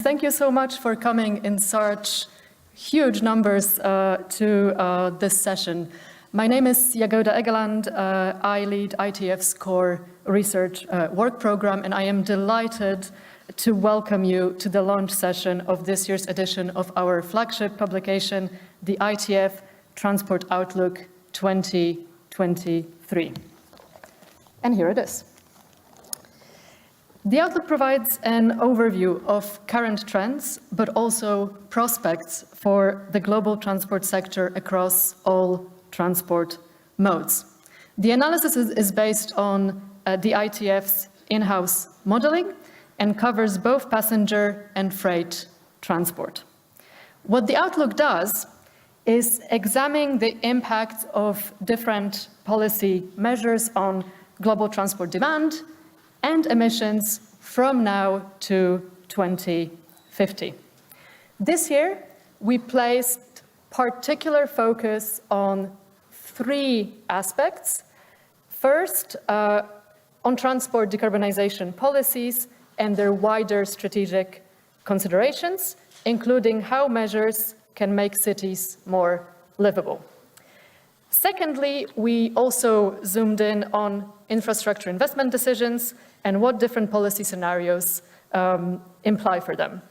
thank you so much for coming in such huge numbers to this session. My name is Jagoda Egeland. I lead ITF's core research work program, and I am delighted to welcome you to the launch session of this year's edition of our flagship publication, the ITF Transport Outlook 2023. And here it is. The Outlook provides an overview of current trends, but also prospects for the global transport sector across all transport modes. The analysis is based on the ITF's in-house modeling and covers both passenger and freight transport. What the Outlook does is examine the impact of different policy measures on global transport demand and emissions from now to 2050. This year, we placed particular focus on three aspects. First, on transport decarbonization policies and their wider strategic considerations, including how measures can make cities more livable. Secondly, we also zoomed in on infrastructure investment decisions and what different policy scenarios imply for them.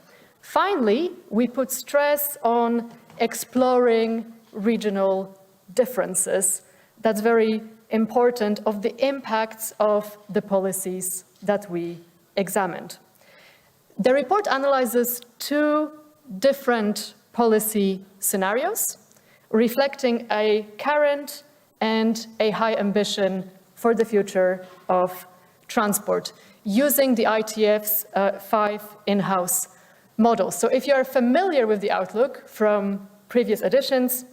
Finally, we put stress on exploring regional differences. That's very important, of the impacts of the policies that we examined. The report analyzes two different policy scenarios, reflecting a current and a high ambition for the future of transport, using the ITF's 5 in-house models. So if you're familiar with the Outlook from previous editions,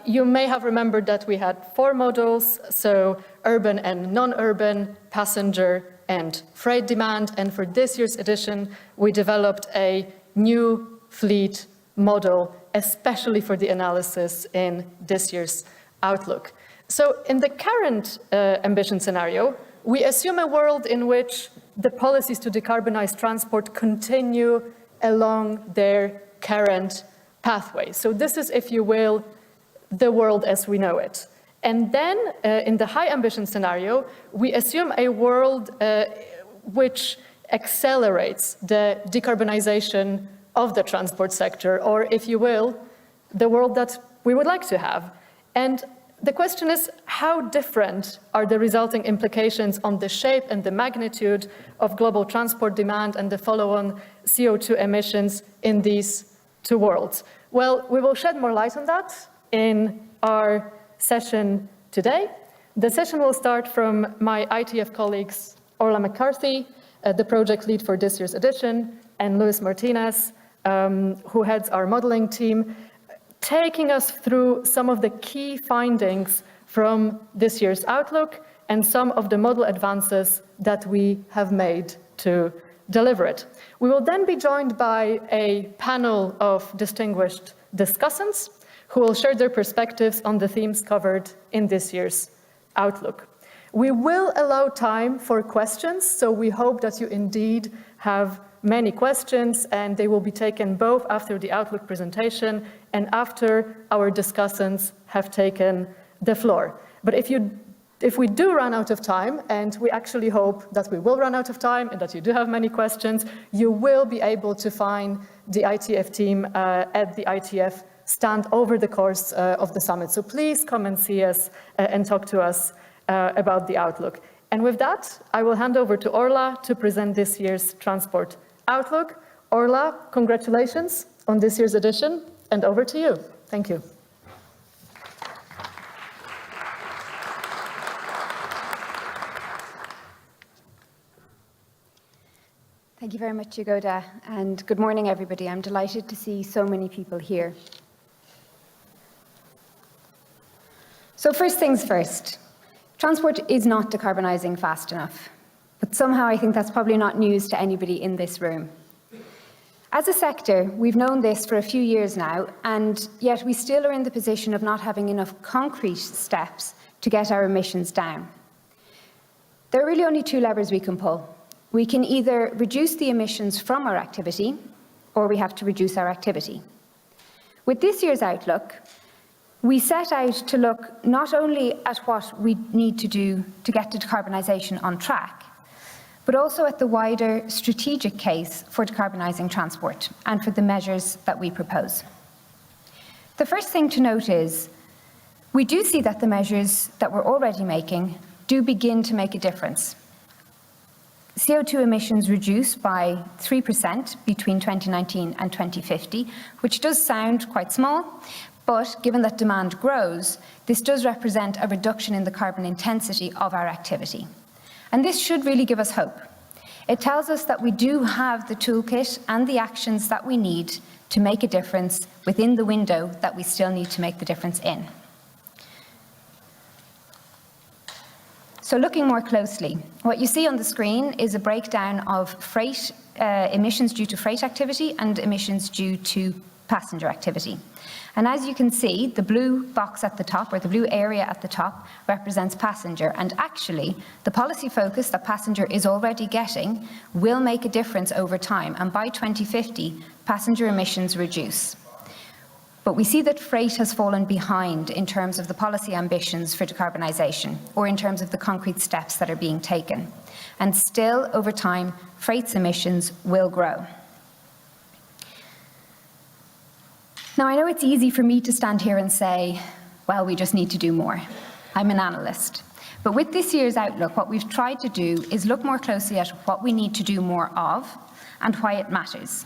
you may have remembered that we had 4 models, so urban and non-urban, passenger and freight demand, and for this year's edition, we developed a new fleet model, especially for the analysis in this year's Outlook. So in the current ambition scenario, we assume a world in which the policies to decarbonize transport continue along their current pathway. So this is, if you will, the world as we know it. And then, in the high ambition scenario, we assume a world which accelerates the decarbonization of the transport sector, or if you will, the world that we would like to have. And the question is, how different are the resulting implications on the shape and the magnitude of global transport demand and the follow-on CO2 emissions in these two worlds? Well, we will shed more light on that in our session today. The session will start from my ITF colleagues, Orla McCarthy, the project lead for this year's edition, and Luis Martinez, who heads our modeling team, taking us through some of the key findings from this year's Outlook and some of the model advances that we have made to deliver it. We will then be joined by a panel of distinguished discussants who will share their perspectives on the themes covered in this year's Outlook. We will allow time for questions, so we hope that you indeed have many questions, and they will be taken both after the Outlook presentation and after our discussants have taken the floor. But if we do run out of time, and we actually hope that we will run out of time and that you do have many questions, you will be able to find the ITF team at the ITF stand over the course of the summit. So please come and see us and talk to us about the Outlook. And with that, I will hand over to Orla to present this year's Transport Outlook. Orla, congratulations on this year's edition, and over to you. Thank you. Thank you very much, Jagoda, and good morning, everybody. I'm delighted to see so many people here. So first things first, transport is not decarbonising fast enough, but somehow I think that's probably not news to anybody in this room. As a sector, we've known this for a few years now, and yet we still are in the position of not having enough concrete steps to get our emissions down. There are really only 2 levers we can pull. we can either reduce the emissions from our activity, or we have to reduce our activity. With this year's outlook, we set out to look not only at what we need to do to get to decarbonisation on track, but also at the wider strategic case for decarbonising transport and for the measures that we propose. The first thing to note is, we do see that the measures that we're already making do begin to make a difference. CO2 emissions reduce by 3% between 2019 and 2050, which does sound quite small, but given that demand grows, this does represent a reduction in the carbon intensity of our activity. And this should really give us hope. It tells us that we do have the toolkit and the actions that we need to make a difference within the window that we still need to make the difference in. So looking more closely, what you see on the screen is a breakdown of freight emissions due to freight activity and emissions due to passenger activity. And as you can see, the blue box at the top, or the blue area at the top, represents passenger. And actually, the policy focus that passenger is already getting will make a difference over time. And by 2050, passenger emissions reduce. But we see that freight has fallen behind in terms of the policy ambitions for decarbonisation, or in terms of the concrete steps that are being taken. And still, over time, freight's emissions will grow. Now, I know it's easy for me to stand here and say, well, we just need to do more. I'm an analyst. But with this year's outlook, what we've tried to do is look more closely at what we need to do more of and why it matters.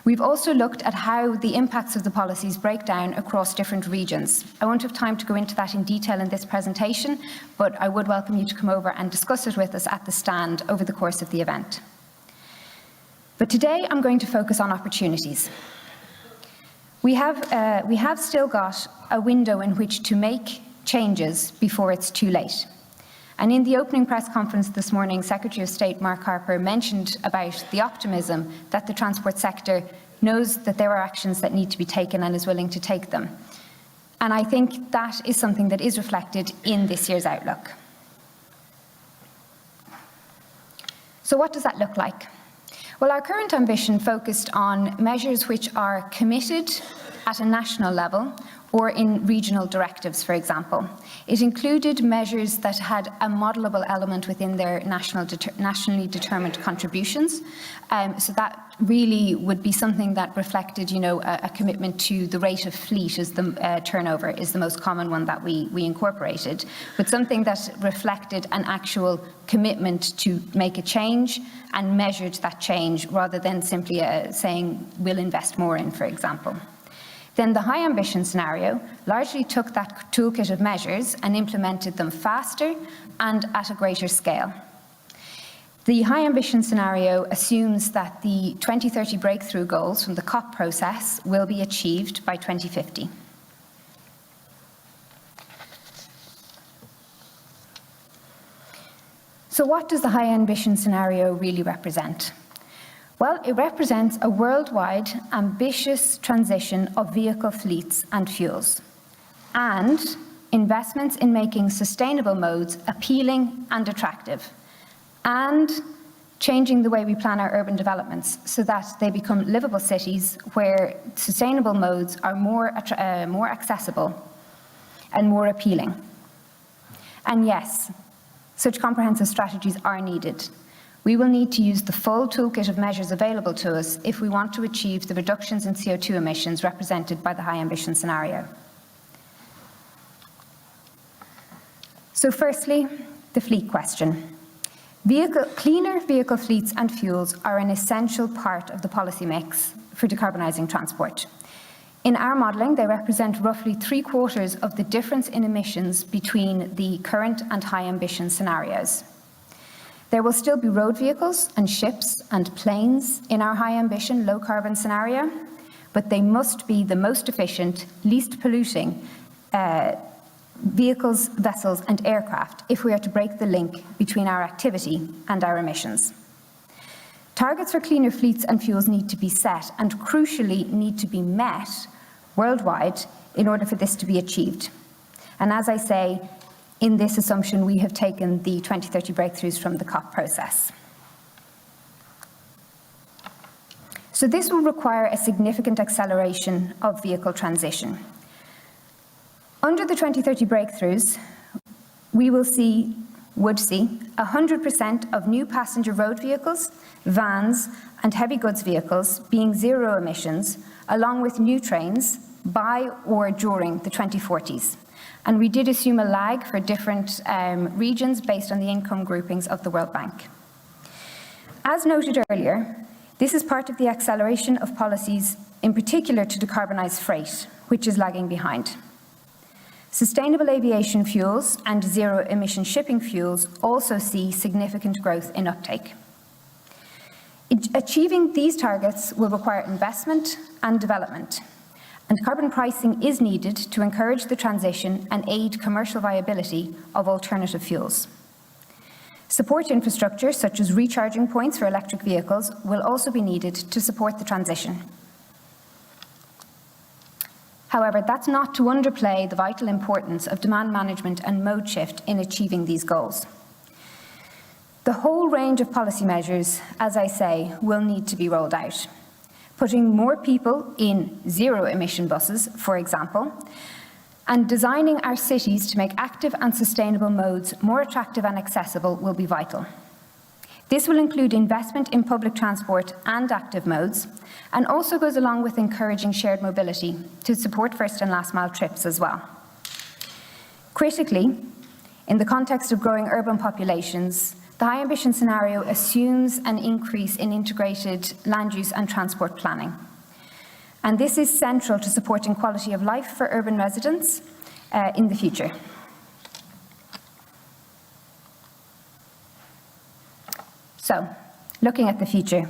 We've also looked at how the impacts of the policies break down across different regions. I won't have time to go into that in detail in this presentation, but I would welcome you to come over and discuss it with us at the stand over the course of the event. But today I'm going to focus on opportunities. We have still got a window in which to make changes before it's too late. And in the opening press conference this morning, Secretary of State Mark Harper mentioned about the optimism that the transport sector knows that there are actions that need to be taken and is willing to take them. And I think that is something that is reflected in this year's outlook. So what does that look like? Well, our current ambition focused on measures which are committed at a national level or in regional directives, for example. It included measures that had a modelable element within their nationally determined contributions. So that really would be something that reflected, a commitment to the rate of fleet as the turnover is the most common one that we incorporated, but something that reflected an actual commitment to make a change and measured that change rather than simply saying we'll invest more in, for example. Then the high ambition scenario largely took that toolkit of measures and implemented them faster and at a greater scale. The high ambition scenario assumes that the 2030 breakthrough goals from the COP process will be achieved by 2050. So what does the high ambition scenario really represent? Well, it represents a worldwide, ambitious transition of vehicle fleets and fuels, and investments in making sustainable modes appealing and attractive, and changing the way we plan our urban developments so that they become livable cities where sustainable modes are more accessible and more appealing. And yes, such comprehensive strategies are needed. We will need to use the full toolkit of measures available to us if we want to achieve the reductions in CO2 emissions represented by the high ambition scenario. So firstly, the fleet question. Cleaner vehicle fleets and fuels are an essential part of the policy mix for decarbonising transport. In our modelling, they represent roughly 3/4 of the difference in emissions between the current and high ambition scenarios. There will still be road vehicles and ships and planes in our high ambition, low carbon scenario, but they must be the most efficient, least polluting vehicles, vessels and aircraft if we are to break the link between our activity and our emissions. Targets for cleaner fleets and fuels need to be set and crucially need to be met worldwide in order for this to be achieved. And as I say, in this assumption, we have taken the 2030 breakthroughs from the COP process. So this will require a significant acceleration of vehicle transition. Under the 2030 breakthroughs, we would see 100% of new passenger road vehicles, vans, and heavy goods vehicles being zero emissions, along with new trains, by or during the 2040s. And we did assume a lag for different regions based on the income groupings of the World Bank. As noted earlier, this is part of the acceleration of policies, in particular to decarbonise freight, which is lagging behind. Sustainable aviation fuels and zero-emission shipping fuels also see significant growth in uptake. Achieving these targets will require investment and development, and carbon pricing is needed to encourage the transition and aid commercial viability of alternative fuels. Support infrastructure, such as recharging points for electric vehicles, will also be needed to support the transition. However, that's not to underplay the vital importance of demand management and mode shift in achieving these goals. The whole range of policy measures, as I say, will need to be rolled out. Putting more people in zero-emission buses, for example, and designing our cities to make active and sustainable modes more attractive and accessible will be vital. This will include investment in public transport and active modes, and also goes along with encouraging shared mobility to support first and last mile trips as well. Critically, in the context of growing urban populations, the high ambition scenario assumes an increase in integrated land use and transport planning. And this is central to supporting quality of life for urban residents in the future. So, looking at the future.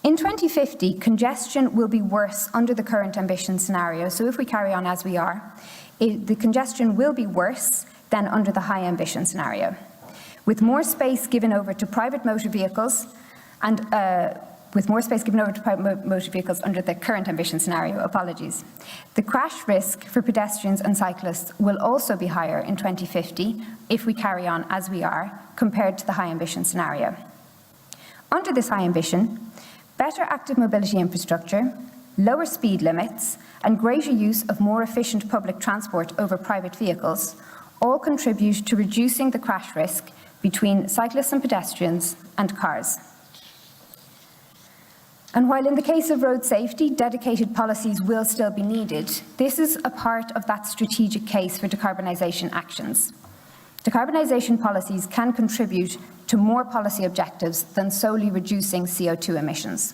In 2050, congestion will be worse under the current ambition scenario. So if we carry on as we are, the congestion will be worse than under the high ambition scenario, with more space given over to private motor vehicles and under the current ambition scenario, apologies. The crash risk for pedestrians and cyclists will also be higher in 2050 if we carry on as we are, compared to the high ambition scenario. Under this high ambition, better active mobility infrastructure, lower speed limits, and greater use of more efficient public transport over private vehicles all contribute to reducing the crash risk between cyclists and pedestrians and cars. And while in the case of road safety, dedicated policies will still be needed, this is a part of that strategic case for decarbonisation actions. Decarbonisation policies can contribute to more policy objectives than solely reducing CO2 emissions.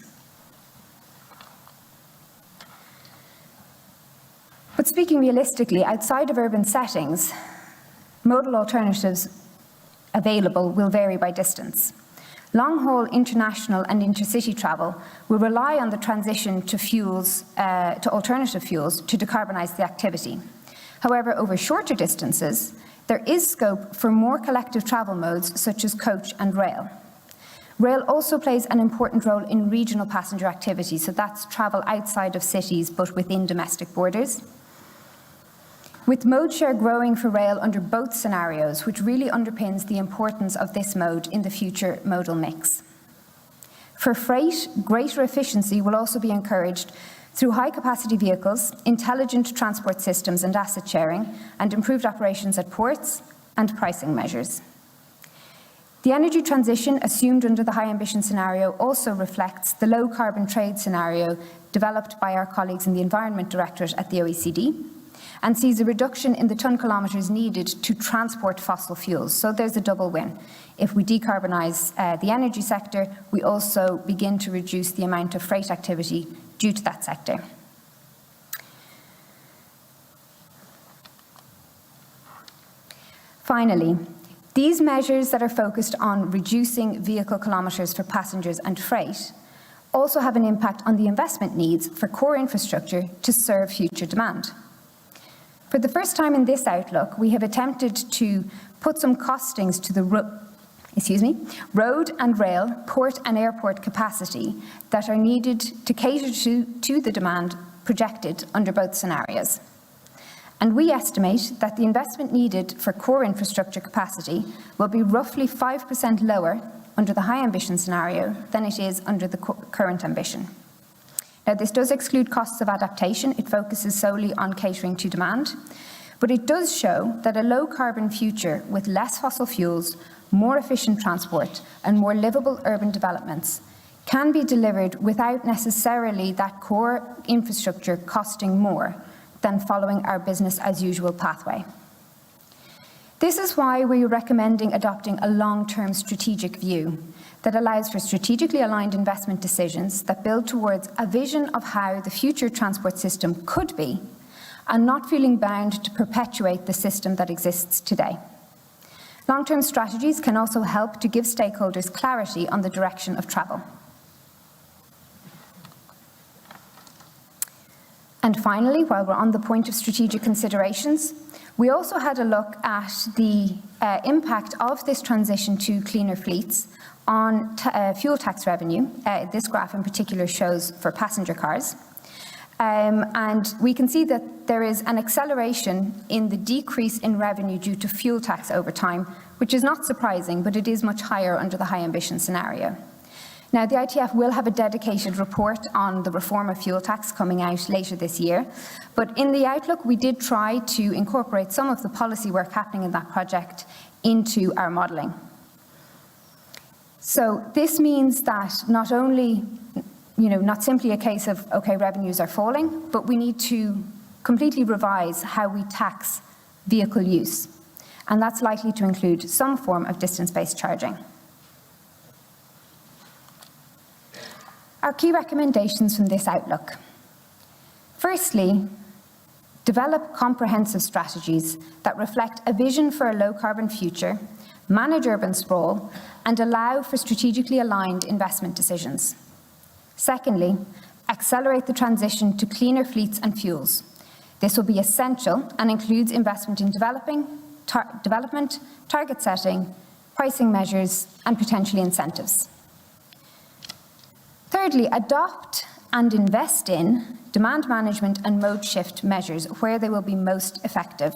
But speaking realistically, outside of urban settings, modal alternatives available will vary by distance. Long-haul international and intercity travel will rely on the transition to alternative fuels to decarbonise the activity. However, over shorter distances, there is scope for more collective travel modes such as coach and rail. Rail also plays an important role in regional passenger activity, so that's travel outside of cities but within domestic borders. With mode share growing for rail under both scenarios, which really underpins the importance of this mode in the future modal mix. For freight, greater efficiency will also be encouraged through high-capacity vehicles, intelligent transport systems and asset sharing, and improved operations at ports and pricing measures. The energy transition assumed under the high ambition scenario also reflects the low carbon trade scenario developed by our colleagues in the Environment Directorate at the OECD, and sees a reduction in the tonne kilometres needed to transport fossil fuels. So there's a double win. If we decarbonise the energy sector, we also begin to reduce the amount of freight activity due to that sector. Finally, these measures that are focused on reducing vehicle kilometres for passengers and freight also have an impact on the investment needs for core infrastructure to serve future demand. For the first time in this outlook, we have attempted to put some costings to the road and rail, port and airport capacity that are needed to cater to the demand projected under both scenarios. And we estimate that the investment needed for core infrastructure capacity will be roughly 5% lower under the high ambition scenario than it is under the current ambition. Now, this does exclude costs of adaptation. It focuses solely on catering to demand. But it does show that a low-carbon future with less fossil fuels, more efficient transport, and more livable urban developments can be delivered without necessarily that core infrastructure costing more than following our business-as-usual pathway. This is why we're recommending adopting a long-term strategic view that allows for strategically aligned investment decisions that build towards a vision of how the future transport system could be, and not feeling bound to perpetuate the system that exists today. Long-term strategies can also help to give stakeholders clarity on the direction of travel. And finally, while we're on the point of strategic considerations, we also had a look at the impact of this transition to cleaner fleets on fuel tax revenue. This graph in particular shows for passenger cars. And we can see that there is an acceleration in the decrease in revenue due to fuel tax over time, which is not surprising, but it is much higher under the high ambition scenario. Now, the ITF will have a dedicated report on the reform of fuel tax coming out later this year, but in the outlook, we did try to incorporate some of the policy work happening in that project into our modelling. So this means that not only, not simply a case of, okay, revenues are falling, but we need to completely revise how we tax vehicle use. And that's likely to include some form of distance-based charging. Our key recommendations from this outlook. Firstly, develop comprehensive strategies that reflect a vision for a low-carbon future, manage urban sprawl, and allow for strategically aligned investment decisions. Secondly, accelerate the transition to cleaner fleets and fuels. This will be essential and includes investment in development, target setting, pricing measures, and potentially incentives. Thirdly, adopt and invest in demand management and mode shift measures where they will be most effective.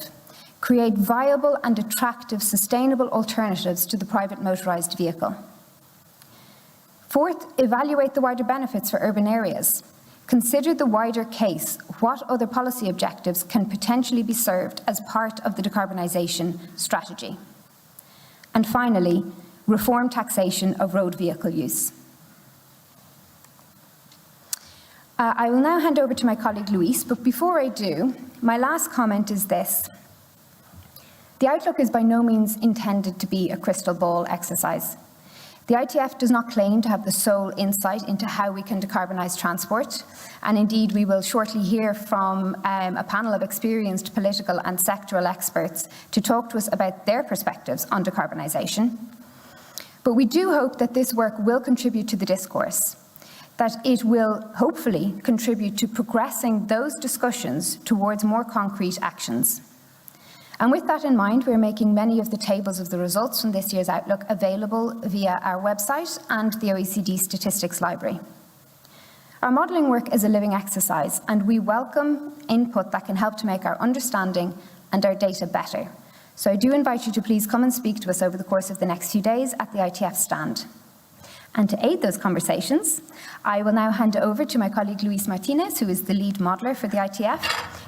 Create viable and attractive sustainable alternatives to the private motorised vehicle. Fourth, evaluate the wider benefits for urban areas. Consider the wider case. What other policy objectives can potentially be served as part of the decarbonisation strategy? And finally, reform taxation of road vehicle use. I will now hand over to my colleague Luis, but before I do, my last comment is this. The outlook is by no means intended to be a crystal ball exercise. The ITF does not claim to have the sole insight into how we can decarbonise transport, and indeed we will shortly hear from a panel of experienced political and sectoral experts to talk to us about their perspectives on decarbonisation. But we do hope that this work will contribute to the discourse, that it will hopefully contribute to progressing those discussions towards more concrete actions. And with that in mind, we're making many of the tables of the results from this year's Outlook available via our website and the OECD Statistics Library. Our modelling work is a living exercise, and we welcome input that can help to make our understanding and our data better. So I do invite you to please come and speak to us over the course of the next few days at the ITF stand. And to aid those conversations, I will now hand over to my colleague Luis Martinez, who is the lead modeller for the ITF,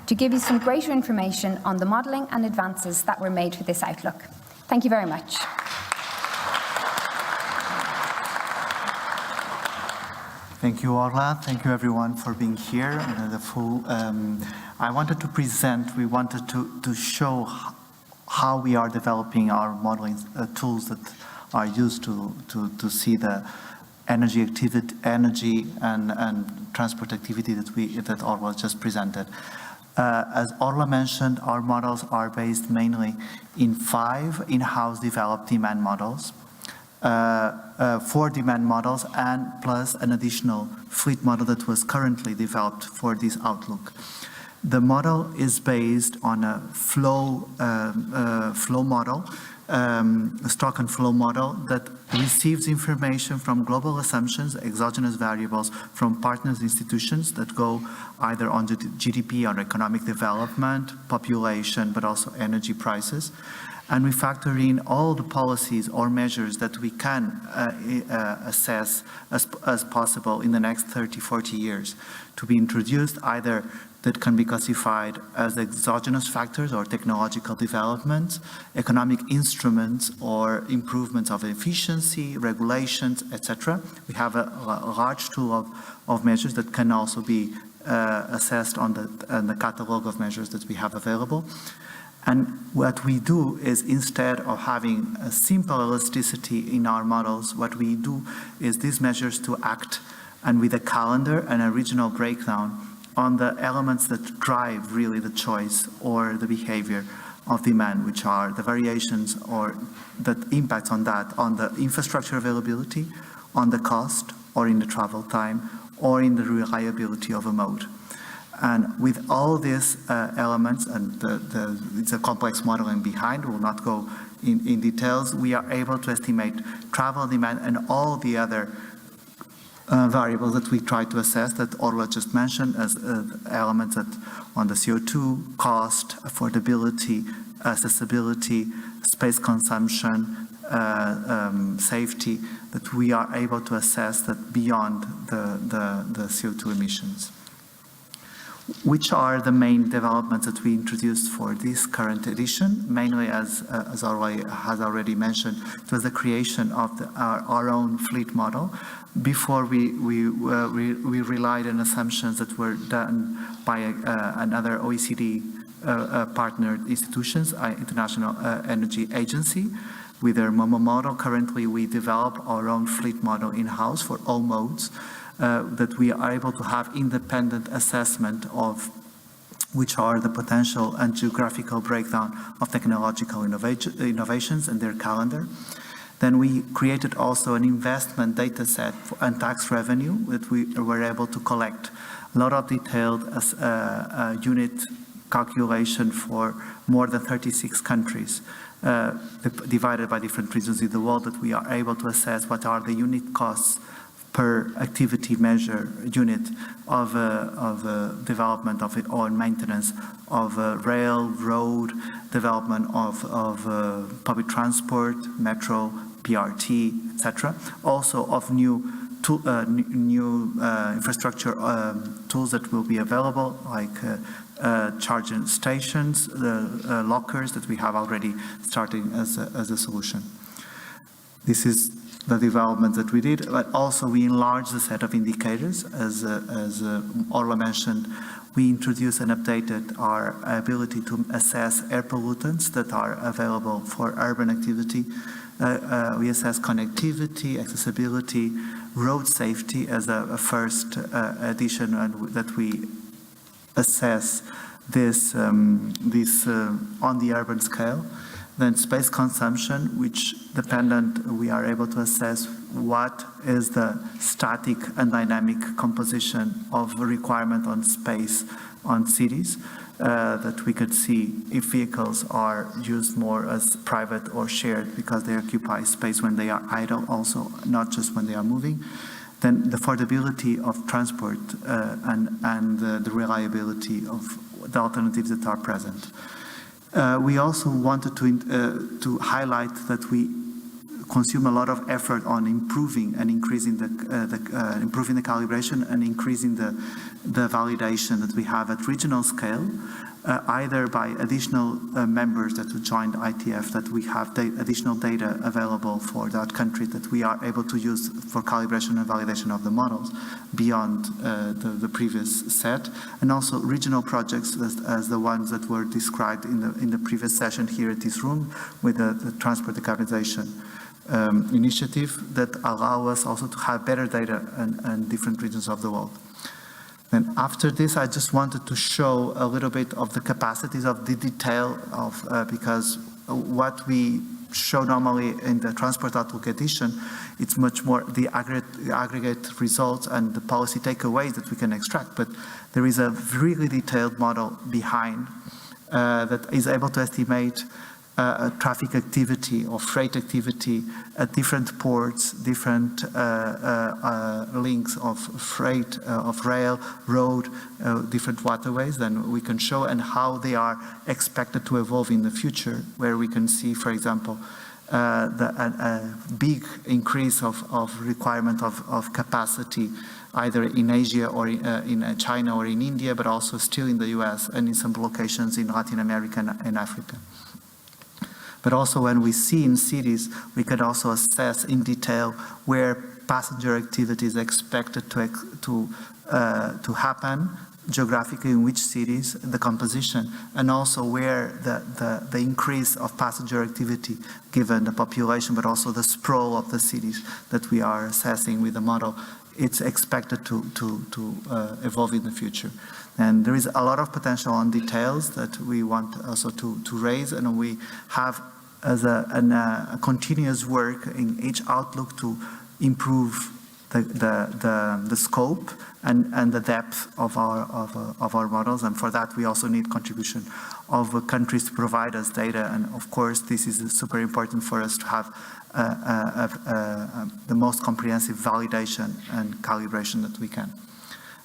to give you some greater information on the modelling and advances that were made for this Outlook. Thank you very much. Thank you, Orla. Thank you, everyone, for being here. I wanted to present, we wanted to show how we are developing our modeling tools that are used to see the energy activity, and transport activity that Orla just presented. As Orla mentioned, our models are based mainly in 5 in-house developed demand models, 4 demand models, and plus an additional fleet model that was currently developed for this Outlook. The model is based on a flow model, a stock and flow model that receives information from global assumptions, exogenous variables from partners institutions that go either on the GDP or economic development, population, but also energy prices. And we factor in all the policies or measures that we can assess as possible in the next 30, 40 years to be introduced, either that can be classified as exogenous factors or technological developments, economic instruments or improvements of efficiency, regulations, etc. We have a large tool of measures that can also be assessed on the catalog of measures that we have available. And what we do is, instead of having a simple elasticity in our models, what we do is these measures to act, and with a calendar and a regional breakdown on the elements that drive really the choice or the behavior of demand, which are the variations or the impacts on that, on the infrastructure availability, on the cost, or in the travel time, or in the reliability of a mode. And with all these elements, and it's a complex modeling behind, we'll not go in details, we are able to estimate travel demand and all the other variables that we try to assess that Orla just mentioned as elements that on the CO2, cost, affordability, accessibility, space consumption, safety, that we are able to assess that beyond the CO2 emissions. Which are the main developments that we introduced for this current edition? Mainly, as Orla has already mentioned, it was the creation of our own fleet model. Before we relied on assumptions that were done by another OECD partnered institutions, International Energy Agency, with their MOMO model. Currently, we develop our own fleet model in-house for all modes, that we are able to have independent assessment of which are the potential and geographical breakdown of technological innovations and their calendar. Then we created also an investment data set and tax revenue that we were able to collect a lot of detailed unit calculation for more than 36 countries, divided by different regions in the world, that we are able to assess what are the unit costs per activity measure unit of development of it, or maintenance of rail, road, development of public transport, metro, BRT, etc. Also of new infrastructure tools that will be available, like charging stations, the lockers that we have already starting as a solution. This is the development that we did, but also we enlarged the set of indicators. As Orla mentioned, we introduced and updated our ability to assess air pollutants that are available for urban activity. We assess connectivity, accessibility, road safety as a first addition, and that we assess this on the urban scale. Then space consumption, which dependent, we are able to assess what is the static and dynamic composition of requirement on space on cities, that we could see if vehicles are used more as private or shared because they occupy space when they are idle, also not just when they are moving. Then the affordability of transport and the reliability of the alternatives that are present. We also wanted to highlight that we consume a lot of effort on improving and increasing improving the calibration and increasing the validation that we have at regional scale, either by additional members that would join ITF, that we have additional data available for that country that we are able to use for calibration and validation of the models beyond the previous set, and also regional projects as the ones that were described in the previous session here at this room with the transport decarbonization initiative, that allow us also to have better data in different regions of the world. And after this, I just wanted to show a little bit of the capacities of the detail of, because what we show normally in the Transport Outlook edition, it's much more the aggregate results and the policy takeaways that we can extract. But there is a really detailed model behind that is able to estimate traffic activity or freight activity at different ports, different links of freight, of rail, road, different waterways, then we can show and how they are expected to evolve in the future, where we can see, for example, a big increase of requirement of capacity, either in Asia or in China or in India, but also still in the US and in some locations in Latin America and Africa. But also when we see in cities, we can also assess in detail where passenger activity is expected to happen geographically, in which cities, the composition, and also where the increase of passenger activity given the population, but also the sprawl of the cities that we are assessing with the model, it's expected to evolve in the future. And there is a lot of potential on details that we want also to raise, and we have as a continuous work in each outlook to improve the scope and the depth of our models, and for that we also need contribution of countries to provide us data, and of course this is super important for us to have the most comprehensive validation and calibration that we can.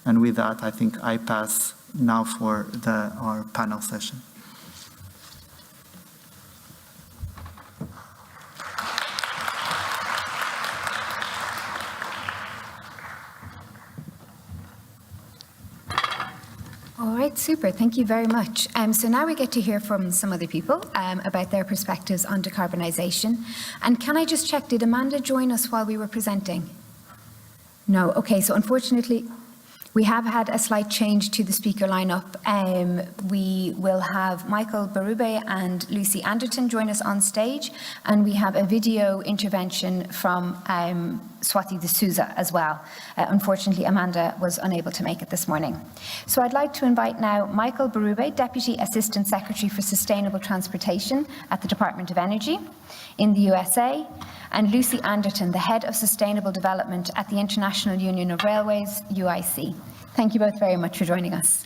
And with that, I think I pass now for our panel session. All right, super. Thank you very much. So now we get to hear from some other people about their perspectives on decarbonisation. And can I just check, did Amanda join us while we were presenting? No. Okay, so unfortunately, we have had a slight change to the speaker lineup. We will have Michael Berube and Lucy Anderton join us on stage, and we have a video intervention from Swati D'Souza as well. Unfortunately, Amanda was unable to make it this morning. So I'd like to invite now Michael Berube, Deputy Assistant Secretary for Sustainable Transportation at the Department of Energy in the USA, and Lucy Anderton, the Head of Sustainable Development at the International Union of Railways, UIC. Thank you both very much for joining us.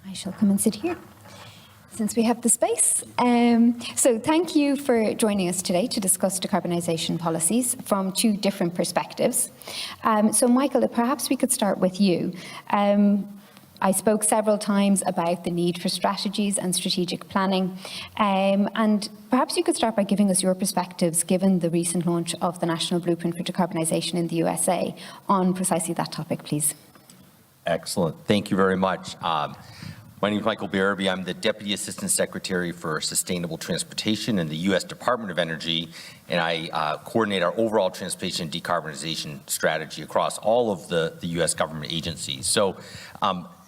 I shall come and sit here, since we have the space. So thank you for joining us today to discuss decarbonisation policies from two different perspectives. So Michael, perhaps we could start with you. I spoke several times about the need for strategies and strategic planning, and perhaps you could start by giving us your perspectives, given the recent launch of the National Blueprint for Decarbonisation in the USA, on precisely that topic, please. Excellent. Thank you very much. My name is Michael Berube. I'm the Deputy Assistant Secretary for Sustainable Transportation in the U.S. Department of Energy, and I coordinate our overall transportation decarbonization strategy across all of the U.S. government agencies. So,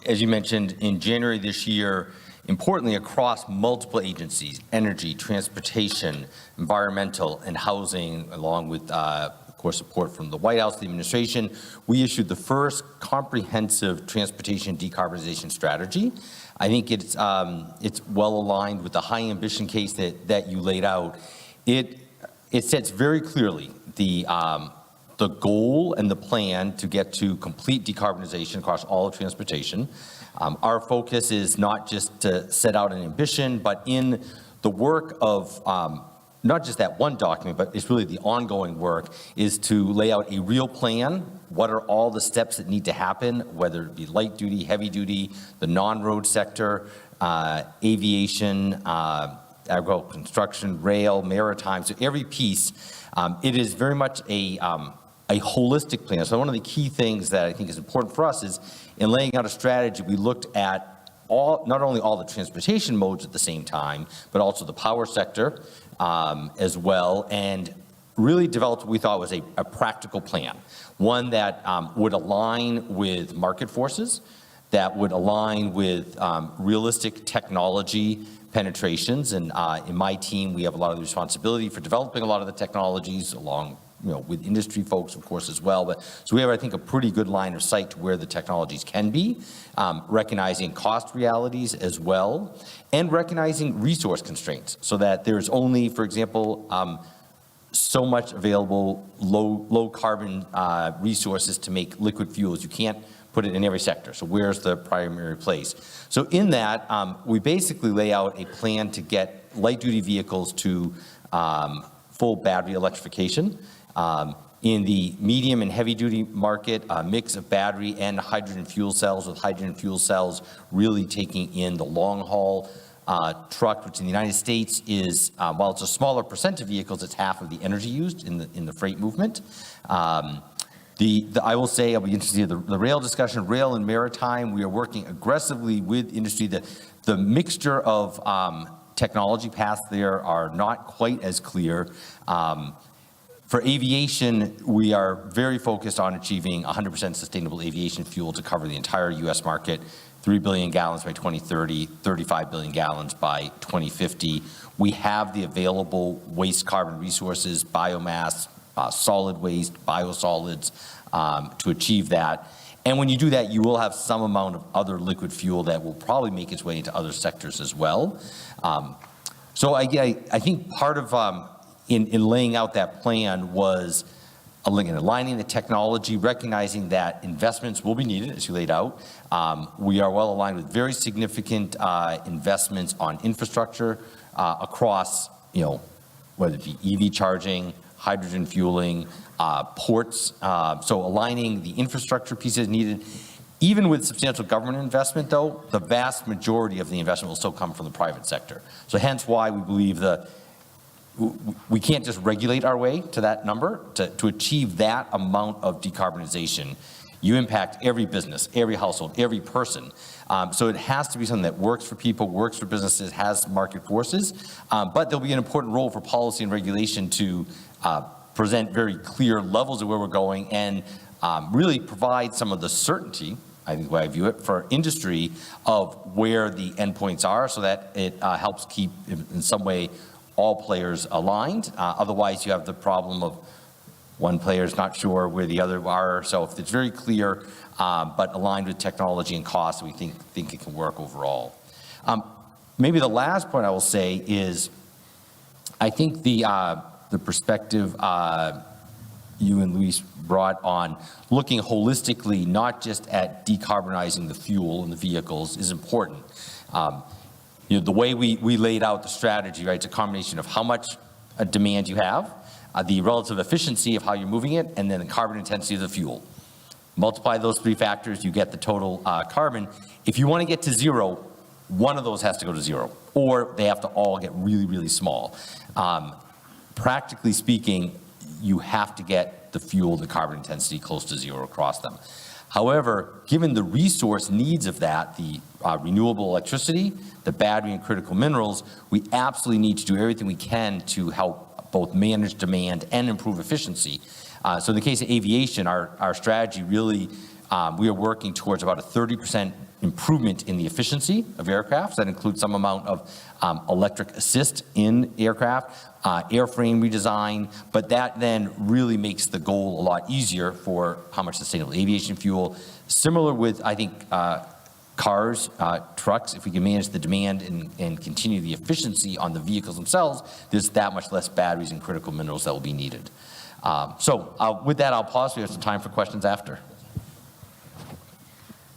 as you mentioned, in January this year, importantly across multiple agencies, energy, transportation, environmental, and housing, along with of course, support from the White House, the administration, we issued the first comprehensive transportation decarbonization strategy. I think it's well aligned with the high ambition case that you laid out. It sets very clearly the goal and the plan to get to complete decarbonization across all of transportation. Our focus is not just to set out an ambition, but in the work of not just that one document, but it's really the ongoing work, is to lay out a real plan. What are all the steps that need to happen, whether it be light duty, heavy duty, the non-road sector, aviation, agricultural construction, rail, maritime, so every piece. It is very much a holistic plan. So one of the key things that I think is important for us is in laying out a strategy, we looked at not only all the transportation modes at the same time, but also the power sector as well, and really developed what we thought was a practical plan, one that would align with market forces, that would align with realistic technology penetrations. And in my team, we have a lot of the responsibility for developing a lot of the technologies along with industry folks, of course, as well. But so we have, I think, a pretty good line of sight to where the technologies can be, recognizing cost realities as well, and recognizing resource constraints, so that there's only, for example, so much available low carbon resources to make liquid fuels. You can't put it in every sector. So where's the primary place? So in that, we basically lay out a plan to get light duty vehicles to full battery electrification. In the medium and heavy duty market, a mix of battery and hydrogen fuel cells, with hydrogen fuel cells really taking in the long haul truck, which in the United States is, while it's a smaller percent of vehicles, it's half of the energy used in the freight movement. I will say, I'll be interested in the rail discussion, rail and maritime. We are working aggressively with industry. The mixture of technology paths there are not quite as clear. For aviation, we are very focused on achieving 100% sustainable aviation fuel to cover the entire US market, 3 billion gallons by 2030, 35 billion gallons by 2050. We have the available waste carbon resources, biomass, solid waste, biosolids to achieve that. And when you do that, you will have some amount of other liquid fuel that will probably make its way into other sectors as well. So I think part of in laying out that plan was aligning the technology, recognizing that investments will be needed, as you laid out. We are well aligned with very significant investments on infrastructure across, whether it be EV charging, hydrogen fueling, ports. So aligning the infrastructure pieces needed. Even with substantial government investment, though, the vast majority of the investment will still come from the private sector. So hence why we believe we can't just regulate our way to that number. To achieve that amount of decarbonization, you impact every business, every household, every person. So it has to be something that works for people, works for businesses, has market forces, but there'll be an important role for policy and regulation to present very clear levels of where we're going and really provide some of the certainty, I think the way I view it, for industry of where the endpoints are so that it helps keep, in some way, all players aligned. Otherwise, you have the problem of one player is not sure where the other are. So if it's very clear, but aligned with technology and cost, we think it can work overall. Maybe the last point I will say is, I think the perspective you and Luis brought on looking holistically, not just at decarbonizing the fuel and the vehicles, is important. The way we laid out the strategy, right, it's a combination of how much demand you have, the relative efficiency of how you're moving it, and then the carbon intensity of the fuel. Multiply those three factors, you get the total carbon. If you want to get to zero, one of those has to go to zero, or they have to all get really, really small. Practically speaking, you have to get the fuel, the carbon intensity close to zero across them. However, given the resource needs of that, the renewable electricity, the battery and critical minerals, we absolutely need to do everything we can to help both manage demand and improve efficiency. So in the case of aviation, our strategy really, we are working towards about a 30% improvement in the efficiency of aircraft. That includes some amount of electric assist in aircraft, airframe redesign, but that then really makes the goal a lot easier for how much sustainable aviation fuel. Similar with, I think, cars, trucks, if we can manage the demand and continue the efficiency on the vehicles themselves, there's that much less batteries and critical minerals that will be needed. So with that, I'll pause. We have some time for questions after.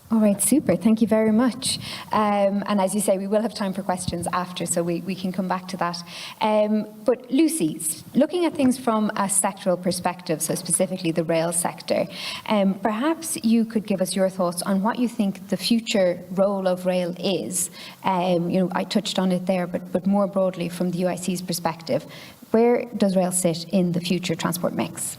All right, super. Thank you very much. And as you say, we will have time for questions after, so we can come back to that. But Lucy, looking at things from a sectoral perspective, so specifically the rail sector, perhaps you could give us your thoughts on what you think the future role of rail is. I touched on it there, but more broadly from the UIC's perspective, where does rail sit in the future transport mix?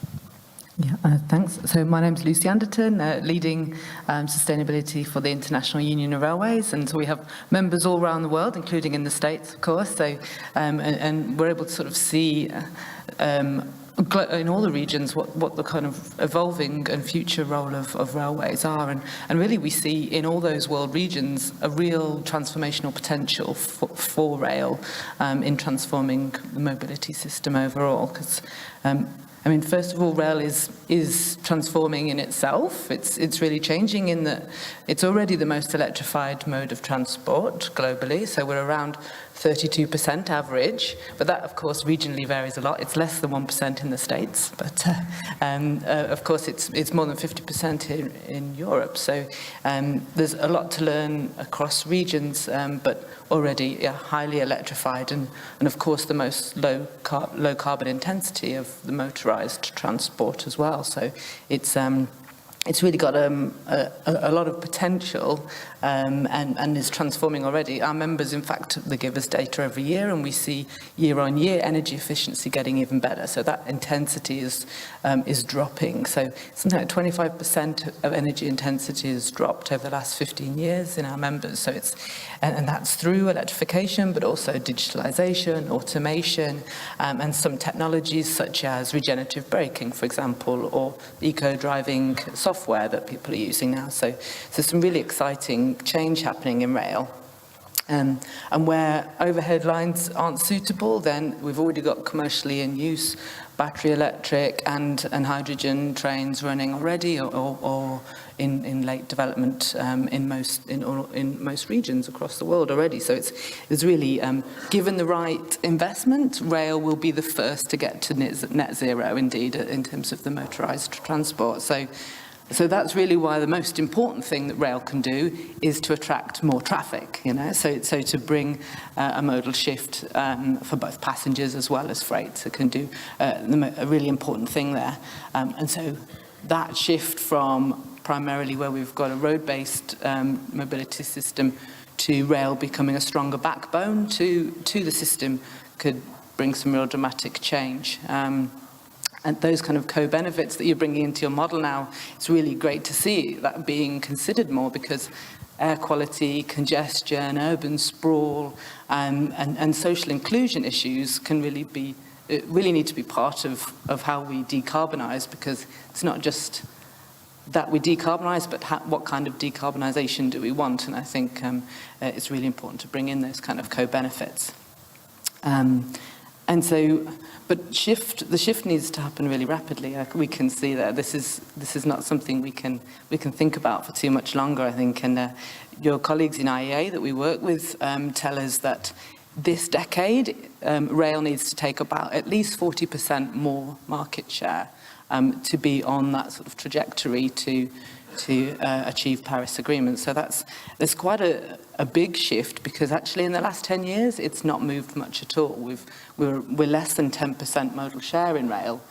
Yeah, thanks. So my name's Lucy Anderton, leading sustainability for the International Union of Railways, and so we have members all around the world, including in the States, of course. So, and we're able to sort of see in all the regions what the kind of evolving and future role of railways are, and really we see in all those world regions a real transformational potential for rail in transforming the mobility system overall. Because first of all, rail is transforming in itself. It's really changing in that it's already the most electrified mode of transport globally. So we're around 32% average, but that, of course, regionally varies a lot. It's less than 1% in the States, but of course, it's more than 50% in Europe. So there's a lot to learn across regions, but already highly electrified, and of course, the most low carbon intensity of the motorized transport as well. So it's really got a lot of potential and is transforming already. Our members, in fact, they give us data every year, and we see year-on-year energy efficiency getting even better. So that intensity is dropping. So something like 25% of energy intensity has dropped over the last 15 years in our members. So and that's through electrification, but also digitalization, automation, and some technologies such as regenerative braking, for example, or eco-driving software that people are using now. So some really exciting change happening in rail. And where overhead lines aren't suitable, then we've already got commercially in use battery electric and hydrogen trains running already, or in late development in most regions across the world already. So it's really, given the right investment, rail will be the first to get to net zero, indeed, in terms of the motorised transport. So that's really why the most important thing that rail can do is to attract more traffic, so to bring a modal shift for both passengers as well as freight. It can do a really important thing there. And so that shift from primarily where we've got a road-based mobility system to rail becoming a stronger backbone to the system could bring some real dramatic change. And those kind of co-benefits that you're bringing into your model now, it's really great to see that being considered more, because air quality, congestion, urban sprawl, and social inclusion issues can really need to be part of how we decarbonise, because it's not just that we decarbonise, but what kind of decarbonisation do we want? And I think it's really important to bring in those kind of co-benefits. And so, but the shift needs to happen really rapidly. We can see that this is not something we can think about for too much longer, I think. And your colleagues in IEA that we work with tell us that this decade, rail needs to take about at least 40% more market share to be on that sort of trajectory to achieve Paris Agreement. So there's quite a big shift, because actually in the last 10 years it's not moved much at all. We're less than 10% modal share in rail,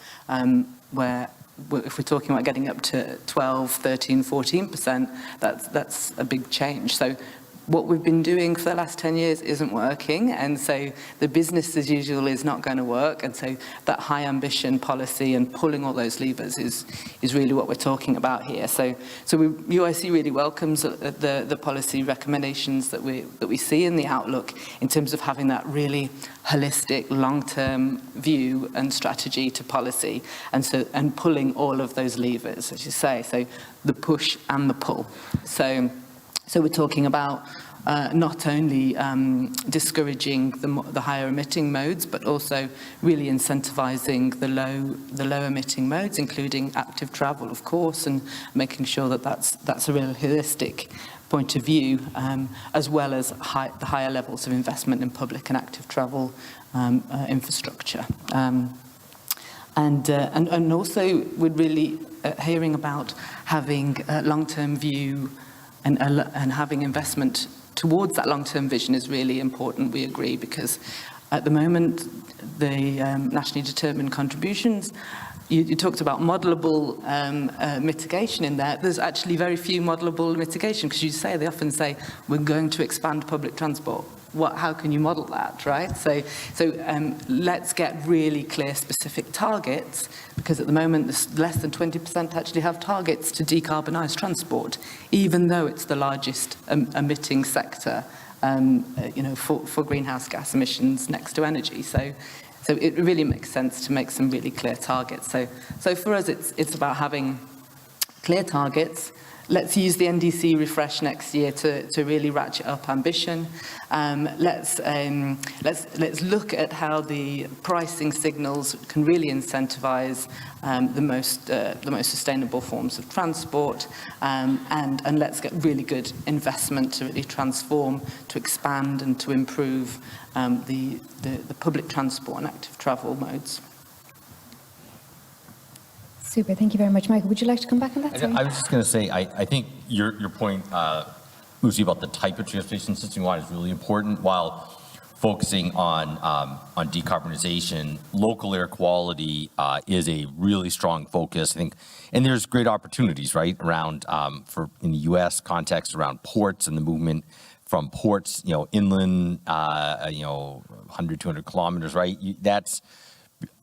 where if we're talking about getting up to 12, 13, 14%, that's a big change. So what we've been doing for the last 10 years isn't working, and so the business as usual is not going to work, and so that high ambition policy and pulling all those levers is really what we're talking about here. So UIC really welcomes the policy recommendations that we see in the outlook, in terms of having that really holistic, long-term view and strategy to policy, and pulling all of those levers, as you say, so the push and the pull. So we're talking about not only discouraging the higher emitting modes, but also really incentivizing the low emitting modes, including active travel, of course, and making sure that that's a real holistic point of view, as well as the higher levels of investment in public and active travel infrastructure. And also we're really hearing about having a long-term view and having investment towards that long-term vision is really important, we agree, because at the moment, the nationally determined contributions, you talked about modelable mitigation in there. There's actually very few modelable mitigation, because they often say, we're going to expand public transport. How can you model that, right? So let's get really clear, specific targets, because at the moment, less than 20% actually have targets to decarbonise transport, even though it's the largest emitting sector, for greenhouse gas emissions next to energy. So it really makes sense to make some really clear targets. So for us, it's about having clear targets, let's use the NDC refresh next year to really ratchet up ambition. Let's look at how the pricing signals can really incentivize the most sustainable forms of transport, and let's get really good investment to really transform, to expand, and to improve the public transport and active travel modes. Super, thank you very much. Michael, would you like to come back on that? Sorry. I was just going to say, I think your point, Lucy, about the type of transportation system you want is really important. While focusing on decarbonization, local air quality is a really strong focus, I think, and there's great opportunities, right, around in the U.S. context around ports and the movement from ports, inland, 100, 200 kilometers, right? That's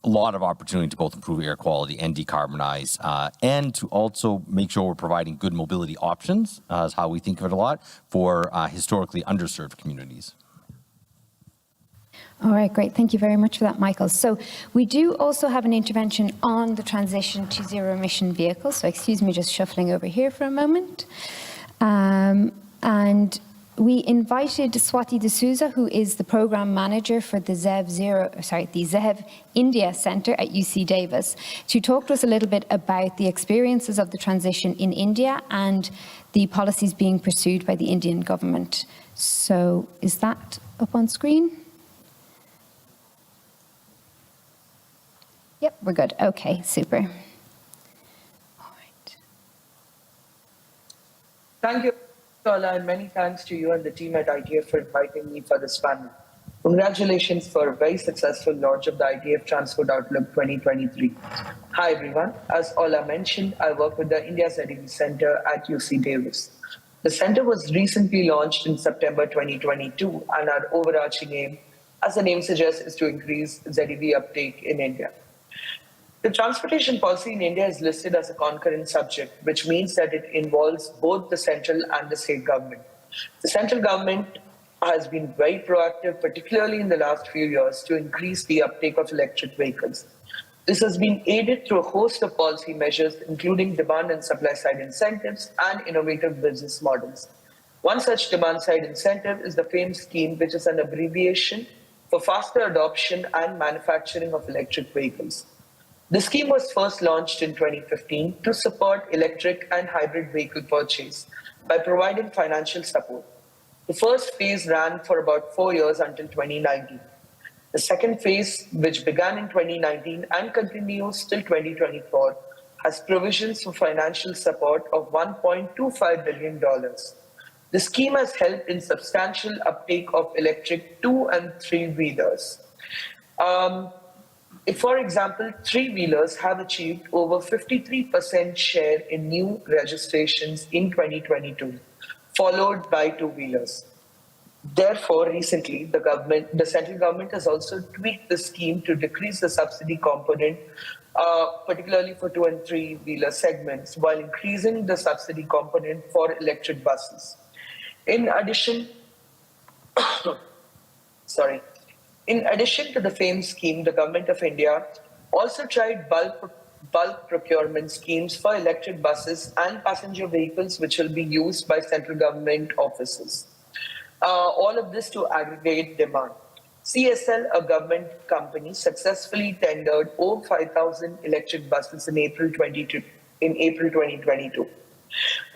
a lot of opportunity to both improve air quality and decarbonize, and to also make sure we're providing good mobility options, is how we think of it a lot, for historically underserved communities. All right, great. Thank you very much for that, Michael. So we do also have an intervention on the transition to zero-emission vehicles. So excuse me, just shuffling over here for a moment. And we invited Swati D'Souza, who is the program manager for the ZEV India Centre at UC Davis, to talk to us a little bit about the experiences of the transition in India and the policies being pursued by the Indian government. So is that up on screen? Yep, we're good. Okay, super. All right. Thank you, Ola, and many thanks to you and the team at ITF for inviting me for this panel. Congratulations for a very successful launch of the ITF Transport Outlook 2023. Hi, everyone. As Ola mentioned, I work with the India ZEV Centre at UC Davis. The centre was recently launched in September 2022, and our overarching aim, as the name suggests, is to increase ZEV uptake in India. The transportation policy in India is listed as a concurrent subject, which means that it involves both the central and the state government. The central government has been very proactive, particularly in the last few years, to increase the uptake of electric vehicles. This has been aided through a host of policy measures, including demand and supply side incentives and innovative business models. One such demand side incentive is the FAME scheme, which is an abbreviation for faster adoption and manufacturing of electric vehicles. The scheme was first launched in 2015 to support electric and hybrid vehicle purchase by providing financial support. The first phase ran for about 4 years until 2019. The second phase, which began in 2019 and continues till 2024, has provisions for financial support of $1.25 billion. The scheme has helped in substantial uptake of electric 2- and 3-wheelers. For example, 3-wheelers have achieved over 53% share in new registrations in 2022, followed by 2-wheelers. Therefore, recently, the central government has also tweaked the scheme to decrease the subsidy component, particularly for 2- and 3-wheeler segments, while increasing the subsidy component for electric buses. In addition, In addition to the FAME scheme, the Government of India also tried bulk procurement schemes for electric buses and passenger vehicles, which will be used by central government offices. All of this to aggregate demand. CSL, a government company, successfully tendered over 5,000 electric buses in April 2022.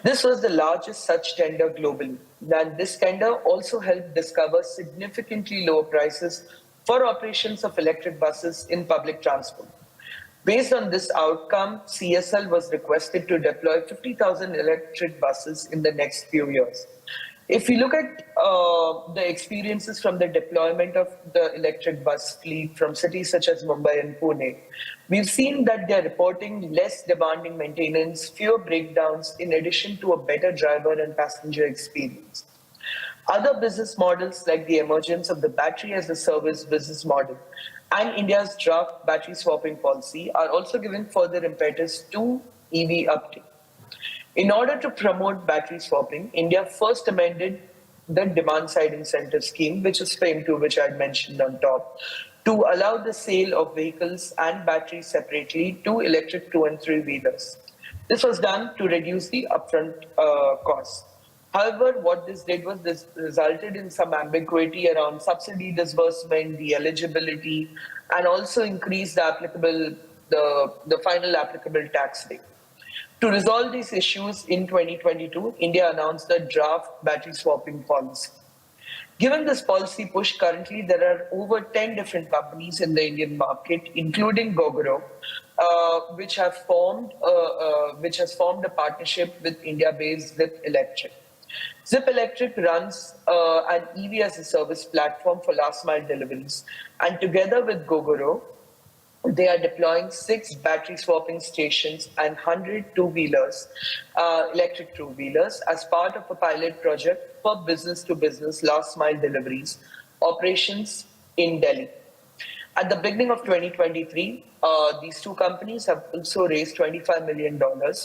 This was the largest such tender globally. And this tender also helped discover significantly lower prices for operations of electric buses in public transport. Based on this outcome, CSL was requested to deploy 50,000 electric buses in the next few years. If we look at the experiences from the deployment of the electric bus fleet from cities such as Mumbai and Pune, we've seen that they're reporting less demanding maintenance, fewer breakdowns, in addition to a better driver and passenger experience. Other business models, like the emergence of the battery as a service business model and India's draft battery swapping policy, are also giving further impetus to EV uptake. In order to promote battery swapping, India first amended the demand-side incentive scheme, which is FAME2, which I had mentioned on top, to allow the sale of vehicles and batteries separately to electric 2- and 3-wheelers. This was done to reduce the upfront costs. However, what this did was this resulted in some ambiguity around subsidy disbursement, the eligibility, and also increased the final applicable tax rate. To resolve these issues in 2022, India announced the draft battery swapping policy. Given this policy push, currently there are over 10 different companies in the Indian market, including Gogoro, which has formed a partnership with India-based Zip Electric. Zip Electric runs an EV as a service platform for last mile deliveries, and together with Gogoro, they are deploying 6 battery swapping stations and 100 two-wheelers, electric two-wheelers, as part of a pilot project for business-to-business last-mile deliveries operations in Delhi. At the beginning of 2023, these two companies have also raised $25 million,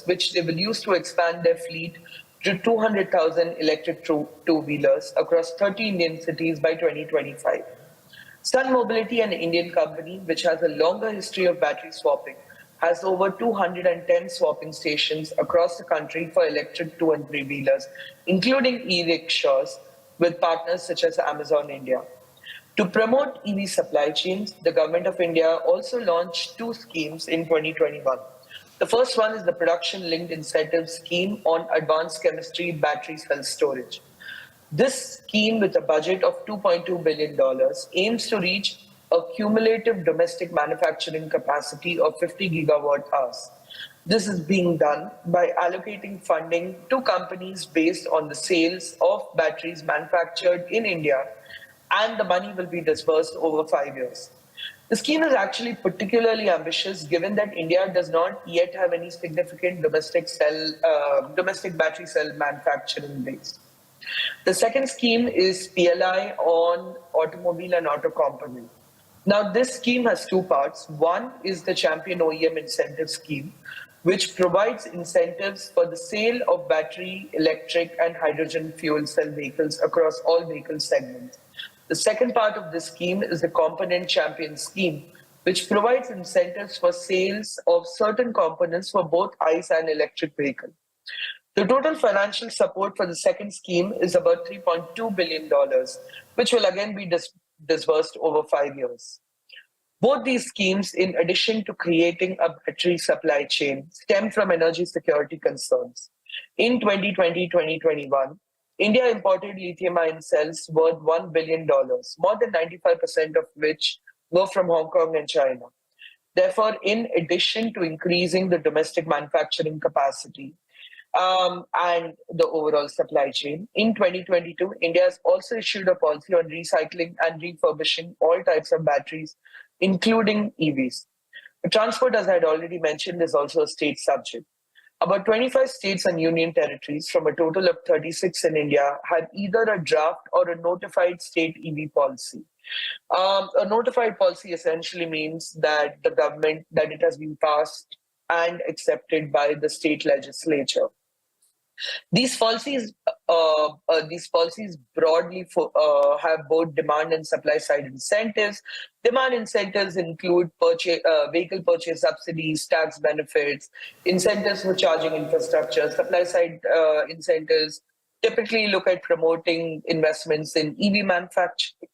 which they will use to expand their fleet to 200,000 electric two-wheelers across 30 Indian cities by 2025. Sun Mobility, an Indian company which has a longer history of battery swapping, has over 210 swapping stations across the country for electric 2- and 3-wheelers, including e-rickshaws, with partners such as Amazon India. To promote EV supply chains, the Government of India also launched 2 schemes in 2021. The first one is the Production-Linked Incentive Scheme on Advanced Chemistry Battery Cell Storage. This scheme, with a budget of $2.2 billion, aims to reach a cumulative domestic manufacturing capacity of 50 gigawatt hours. This is being done by allocating funding to companies based on the sales of batteries manufactured in India, and the money will be disbursed over 5 years. The scheme is actually particularly ambitious given that India does not yet have any significant domestic battery cell manufacturing base. The second scheme is PLI on automobile and auto component. Now, this scheme has 2 parts. One is the Champion OEM Incentive Scheme, which provides incentives for the sale of battery, electric, and hydrogen fuel cell vehicles across all vehicle segments. The second part of this scheme is the Component Champion Scheme, which provides incentives for sales of certain components for both ICE and electric vehicles. The total financial support for the second scheme is about $3.2 billion, which will again be disbursed over 5 years. Both these schemes, in addition to creating a battery supply chain, stem from energy security concerns. In 2020-2021, India imported lithium-ion cells worth $1 billion, more than 95% of which were from Hong Kong and China. Therefore, in addition to increasing the domestic manufacturing capacity, and the overall supply chain, in 2022, India has also issued a policy on recycling and refurbishing all types of batteries, including EVs. Transport, as I had already mentioned, is also a state subject. About 25 states and union territories from a total of 36 in India had either a draft or a notified state EV policy. A notified policy essentially means that the government, that it has been passed and accepted by the state legislature. These policies broadly have both demand and supply side incentives. Demand incentives include vehicle purchase subsidies, tax benefits, incentives for charging infrastructure. Supply side incentives typically look at promoting investments in EV manufacturing.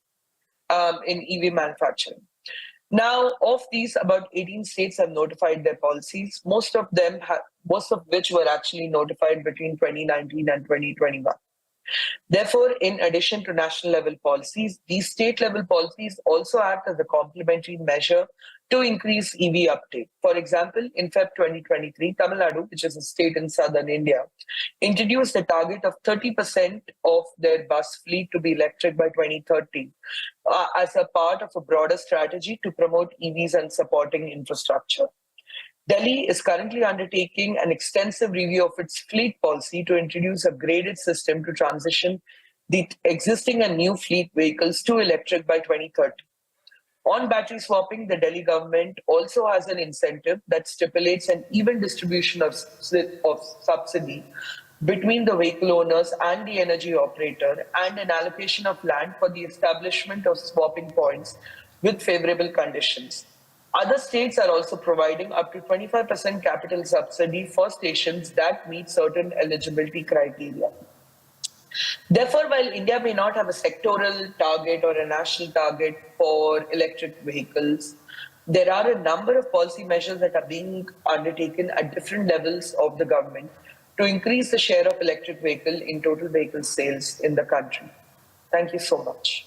Now, of these, about 18 states have notified their policies, most of which were actually notified between 2019 and 2021. Therefore, in addition to national level policies, these state level policies also act as a complementary measure to increase EV uptake. For example, in Feb 2023, Tamil Nadu, which is a state in southern India, introduced a target of 30% of their bus fleet to be electric by 2030 as a part of a broader strategy to promote EVs and supporting infrastructure. Delhi is currently undertaking an extensive review of its fleet policy to introduce a graded system to transition the existing and new fleet vehicles to electric by 2030. On battery swapping, the Delhi government also has an incentive that stipulates an even distribution of subsidy between the vehicle owners and the energy operator, and an allocation of land for the establishment of swapping points with favorable conditions. Other states are also providing up to 25% capital subsidy for stations that meet certain eligibility criteria. Therefore, while India may not have a sectoral target or a national target for electric vehicles, there are a number of policy measures that are being undertaken at different levels of the government to increase the share of electric vehicle in total vehicle sales in the country. Thank you so much.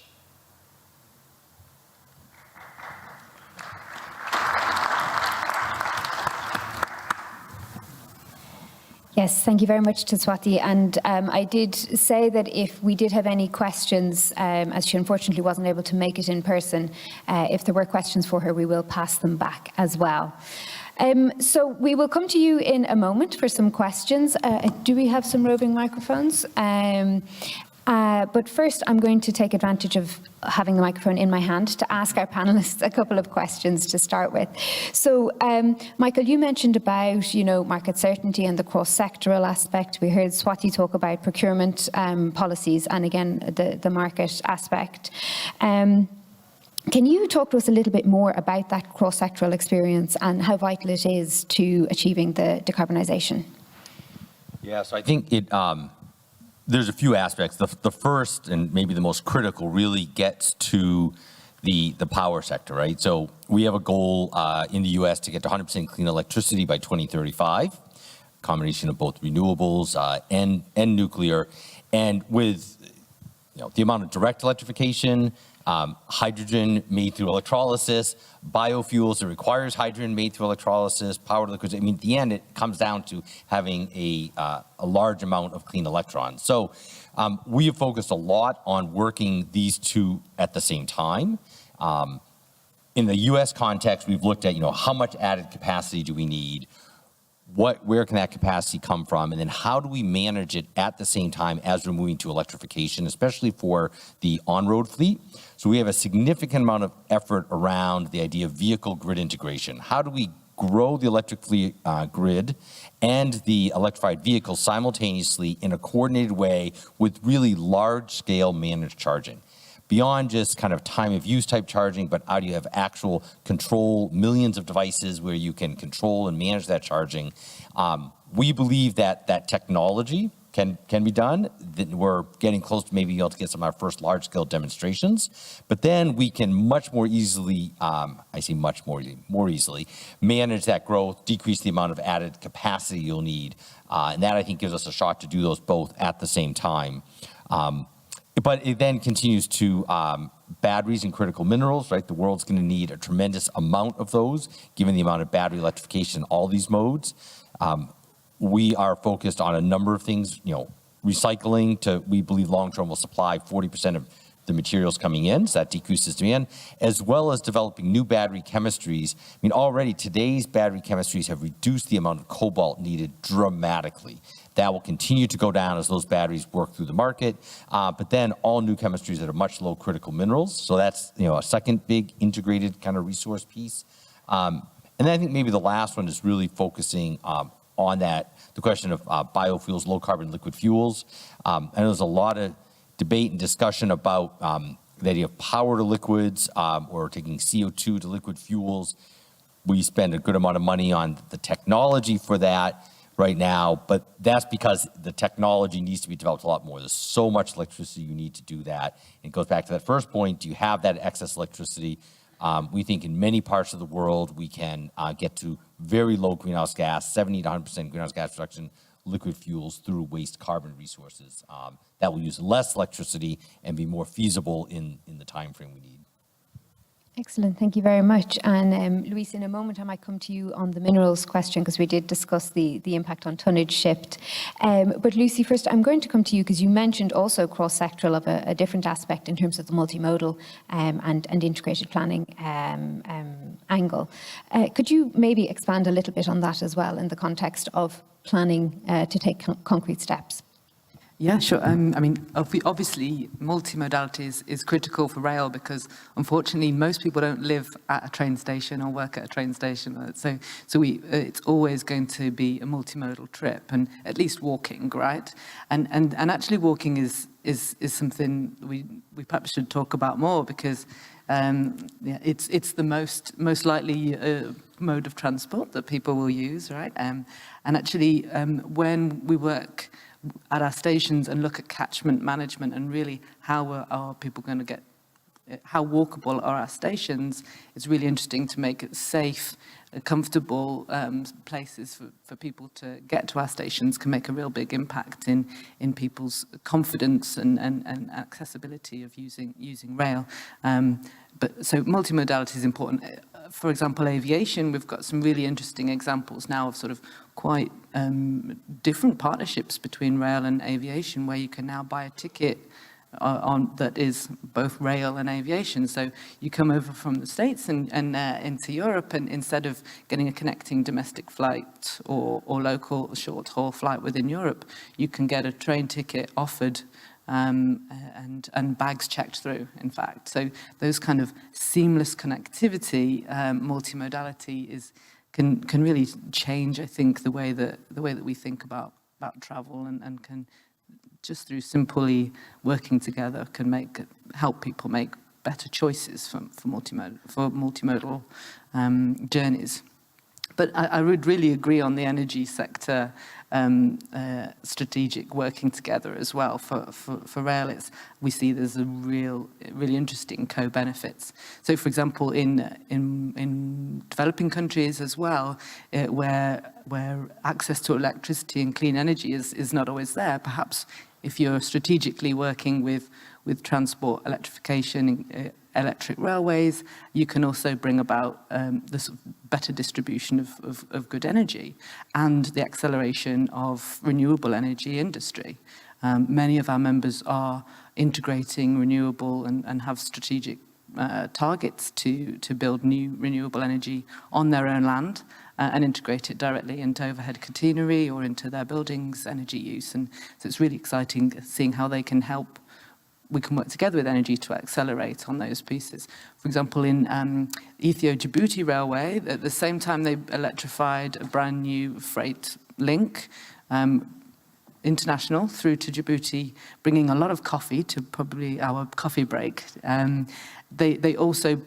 Yes, thank you very much to Swati. And I did say that if we did have any questions, as she unfortunately wasn't able to make it in person, if there were questions for her, we will pass them back as well. So we will come to you in a moment for some questions. Do we have some roving microphones? But first, I'm going to take advantage of having the microphone in my hand to ask our panelists a couple of questions to start with. So, Michael, you mentioned about, market certainty and the cross-sectoral aspect. We heard Swati talk about procurement policies and, again, the market aspect. Can you talk to us a little bit more about that cross-sectoral experience and how vital it is to achieving the decarbonisation? Yeah, so I think there's a few aspects. The first, and maybe the most critical, really gets to the power sector, right? So we have a goal in the U.S. to get to 100% clean electricity by 2035, combination of both renewables and nuclear. And with the amount of direct electrification, hydrogen made through electrolysis, biofuels that requires hydrogen made through electrolysis, power to liquids. I mean, at the end, it comes down to having a large amount of clean electrons. So we have focused a lot on working these two at the same time. In the U.S. context, we've looked at, how much added capacity do we need? Where can that capacity come from? And then how do we manage it at the same time as we're moving to electrification, especially for the on-road fleet? So we have a significant amount of effort around the idea of vehicle grid integration. How do we grow the electric fleet grid and the electrified vehicles simultaneously in a coordinated way with really large-scale managed charging? Beyond just kind of time of use type charging, but how do you have actual control, millions of devices where you can control and manage that charging? We believe that technology can be done. That we're getting close to maybe being able to get some of our first large scale demonstrations, but then we can much more easily, more easily, manage that growth, decrease the amount of added capacity you'll need. And that I think gives us a shot to do those both at the same time. But it then continues to batteries and critical minerals, right? The world's going to need a tremendous amount of those, given the amount of battery electrification in all these modes. We are focused on a number of things, recycling we believe long-term will supply 40% of the materials coming in, so that decreases demand, as well as developing new battery chemistries. I mean, already today's battery chemistries have reduced the amount of cobalt needed dramatically. That will continue to go down as those batteries work through the market, but then all new chemistries that are much low critical minerals. So that's a second big integrated kind of resource piece. And then I think maybe the last one is really focusing on the question of biofuels, low carbon liquid fuels. And there's a lot of debate and discussion about the idea of power to liquids or taking CO2 to liquid fuels. We spend a good amount of money on the technology for that right now, but that's because the technology needs to be developed a lot more. There's so much electricity you need to do that. And it goes back to that first point, do you have that excess electricity? We think in many parts of the world, we can get to very low greenhouse gas, 70 to 100% greenhouse gas reduction, liquid fuels through waste carbon resources that will use less electricity and be more feasible in the time frame we need. Excellent, thank you very much. And Luis, in a moment I might come to you on the minerals question because we did discuss the impact on tonnage shift. But Lucy, first I'm going to come to you because you mentioned also cross-sectoral of a different aspect in terms of the multimodal and integrated planning angle. Could you maybe expand a little bit on that as well in the context of planning to take concrete steps? Yeah, sure. I mean, obviously, multimodality is critical for rail because, unfortunately, most people don't live at a train station or work at a train station. So it's always going to be a multimodal trip, and at least walking, right? And actually, walking is something we perhaps should talk about more because it's the most likely mode of transport that people will use, right? And actually, when we work at our stations and look at catchment management and really how are people going to how walkable are our stations, it's really interesting to make it safe, comfortable places for people to get to our stations can make a real big impact in people's confidence and accessibility of using rail. But so multimodality is important. For example, aviation, we've got some really interesting examples now of sort of quite different partnerships between rail and aviation, where you can now buy a ticket that is both rail and aviation. So you come over from the States and into Europe, and instead of getting a connecting domestic flight or local short-haul flight within Europe, you can get a train ticket offered and bags checked through, in fact. So those kind of seamless connectivity, multimodality can really change, I think, the way that we think about travel and can, just through simply working together, can help people make better choices for multimodal journeys. But I would really agree on the energy sector strategic working together as well. For rail, we see there's a really interesting co-benefits. So, for example, in developing countries as well, where access to electricity and clean energy is not always there, perhaps if you're strategically working with transport electrification, electric railways, you can also bring about this better distribution of good energy and the acceleration of renewable energy industry. Many of our members are integrating renewable and have strategic targets to build new renewable energy on their own land and integrate it directly into overhead catenary or into their buildings' energy use. And so it's really exciting seeing how we can work together with energy to accelerate on those pieces. For example, in Ethiopia-Djibouti Railway, at the same time they electrified a brand new freight link, international through to Djibouti, bringing a lot of coffee to probably our coffee break. They also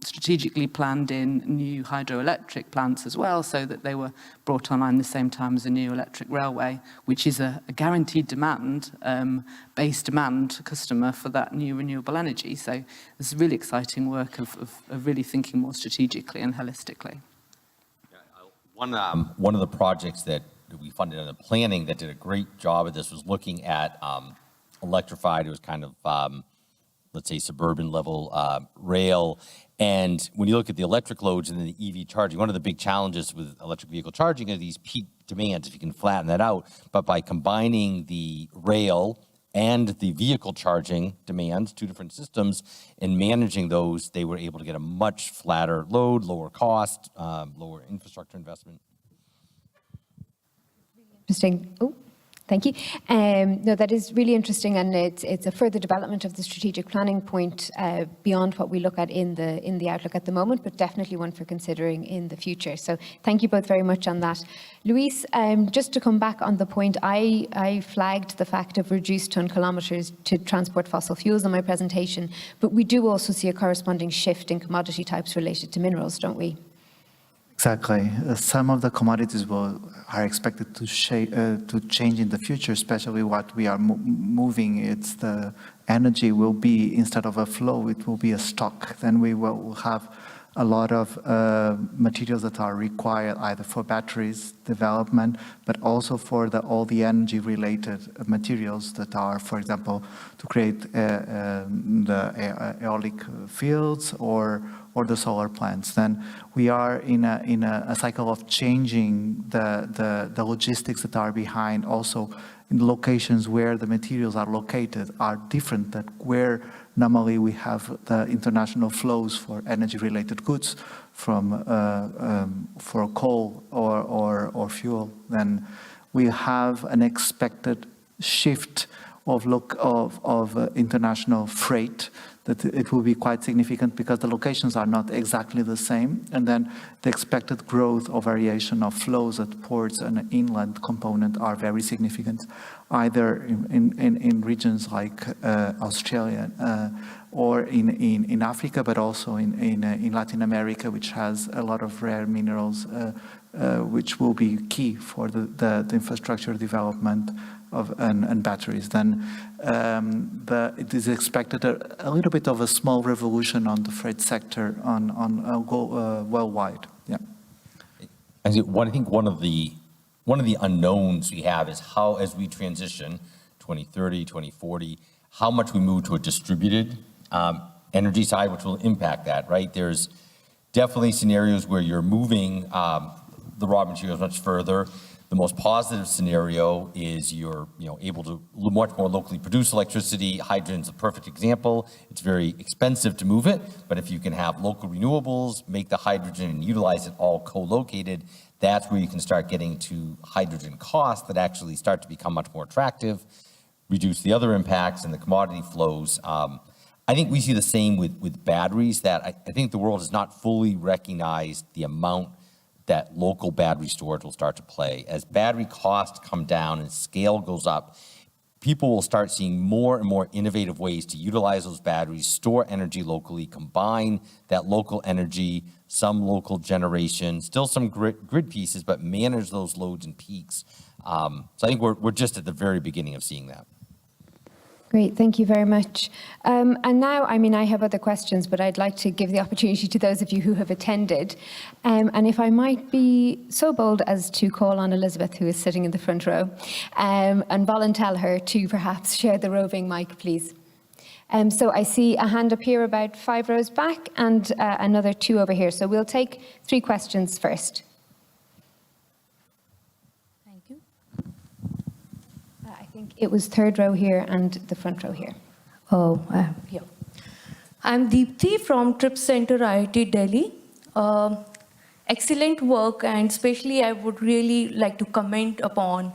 strategically planned in new hydroelectric plants as well, so that they were brought online the same time as a new electric railway, which is a guaranteed demand, base demand customer for that new renewable energy. So this is really exciting work of really thinking more strategically and holistically. One of the projects that we funded in the planning that did a great job of this was looking at electrified. It was kind of let's say suburban level rail. And when you look at the electric loads and the EV charging, one of the big challenges with electric vehicle charging are these peak demands, if you can flatten that out. But by combining the rail and the vehicle charging demands, two different systems, and managing those, they were able to get a much flatter load, lower cost, lower infrastructure investment. Interesting. Oh, thank you. No, that is really interesting, and it's a further development of the strategic planning point beyond what we look at in the outlook at the moment, but definitely one for considering in the future. So thank you both very much on that. Luis, just to come back on the point, I flagged the fact of reduced ton kilometres to transport fossil fuels in my presentation, but we do also see a corresponding shift in commodity types related to minerals, don't we? Exactly. Some of the commodities are expected to change in the future, especially what we are moving. It's the energy will be, instead of a flow, it will be a stock. Then we will have a lot of materials that are required either for batteries development, but also for all the energy related materials that are, for example, to create the aeolic fields or the solar plants. Then we are in a cycle of changing the logistics that are behind. Also, in the locations where the materials are located are different than where normally we have the international flows for energy-related goods from for coal or fuel. Then we have an expected shift of international freight, that it will be quite significant because the locations are not exactly the same. And then the expected growth or variation of flows at ports and inland component are very significant, either in regions like Australia or in Africa, but also in Latin America, which has a lot of rare minerals, which will be key for the infrastructure development and batteries. Then it is expected a little bit of a small revolution on the freight sector worldwide. Yeah. I think one of the unknowns we have is how, as we transition 2030, 2040, how much we move to a distributed energy side, which will impact that, right? There's definitely scenarios where you're moving the raw materials much further. The most positive scenario is you're able to much more locally produce electricity. Hydrogen's a perfect example. It's very expensive to move it, but if you can have local renewables, make the hydrogen and utilize it all co-located, that's where you can start getting to hydrogen costs that actually start to become much more attractive, reduce the other impacts and the commodity flows. I think we see the same with batteries, that I think the world has not fully recognized the amount that local battery storage will start to play. As battery costs come down and scale goes up, people will start seeing more and more innovative ways to utilize those batteries, store energy locally, combine that local energy, some local generation, still some grid pieces, but manage those loads and peaks. So I think we're just at the very beginning of seeing that. Great, thank you very much. And now, I have other questions, but I'd like to give the opportunity to those of you who have attended. And if I might be so bold as to call on Elizabeth, who is sitting in the front row, and volunteer her to perhaps share the roving mic, please. So I see a hand up here about 5 rows back and another 2 over here. So we'll take 3 questions first. It was 3rd row here and the front row here. Yeah. I'm Deepthi from Trip Center IIT Delhi. Excellent work, and especially I would really like to comment upon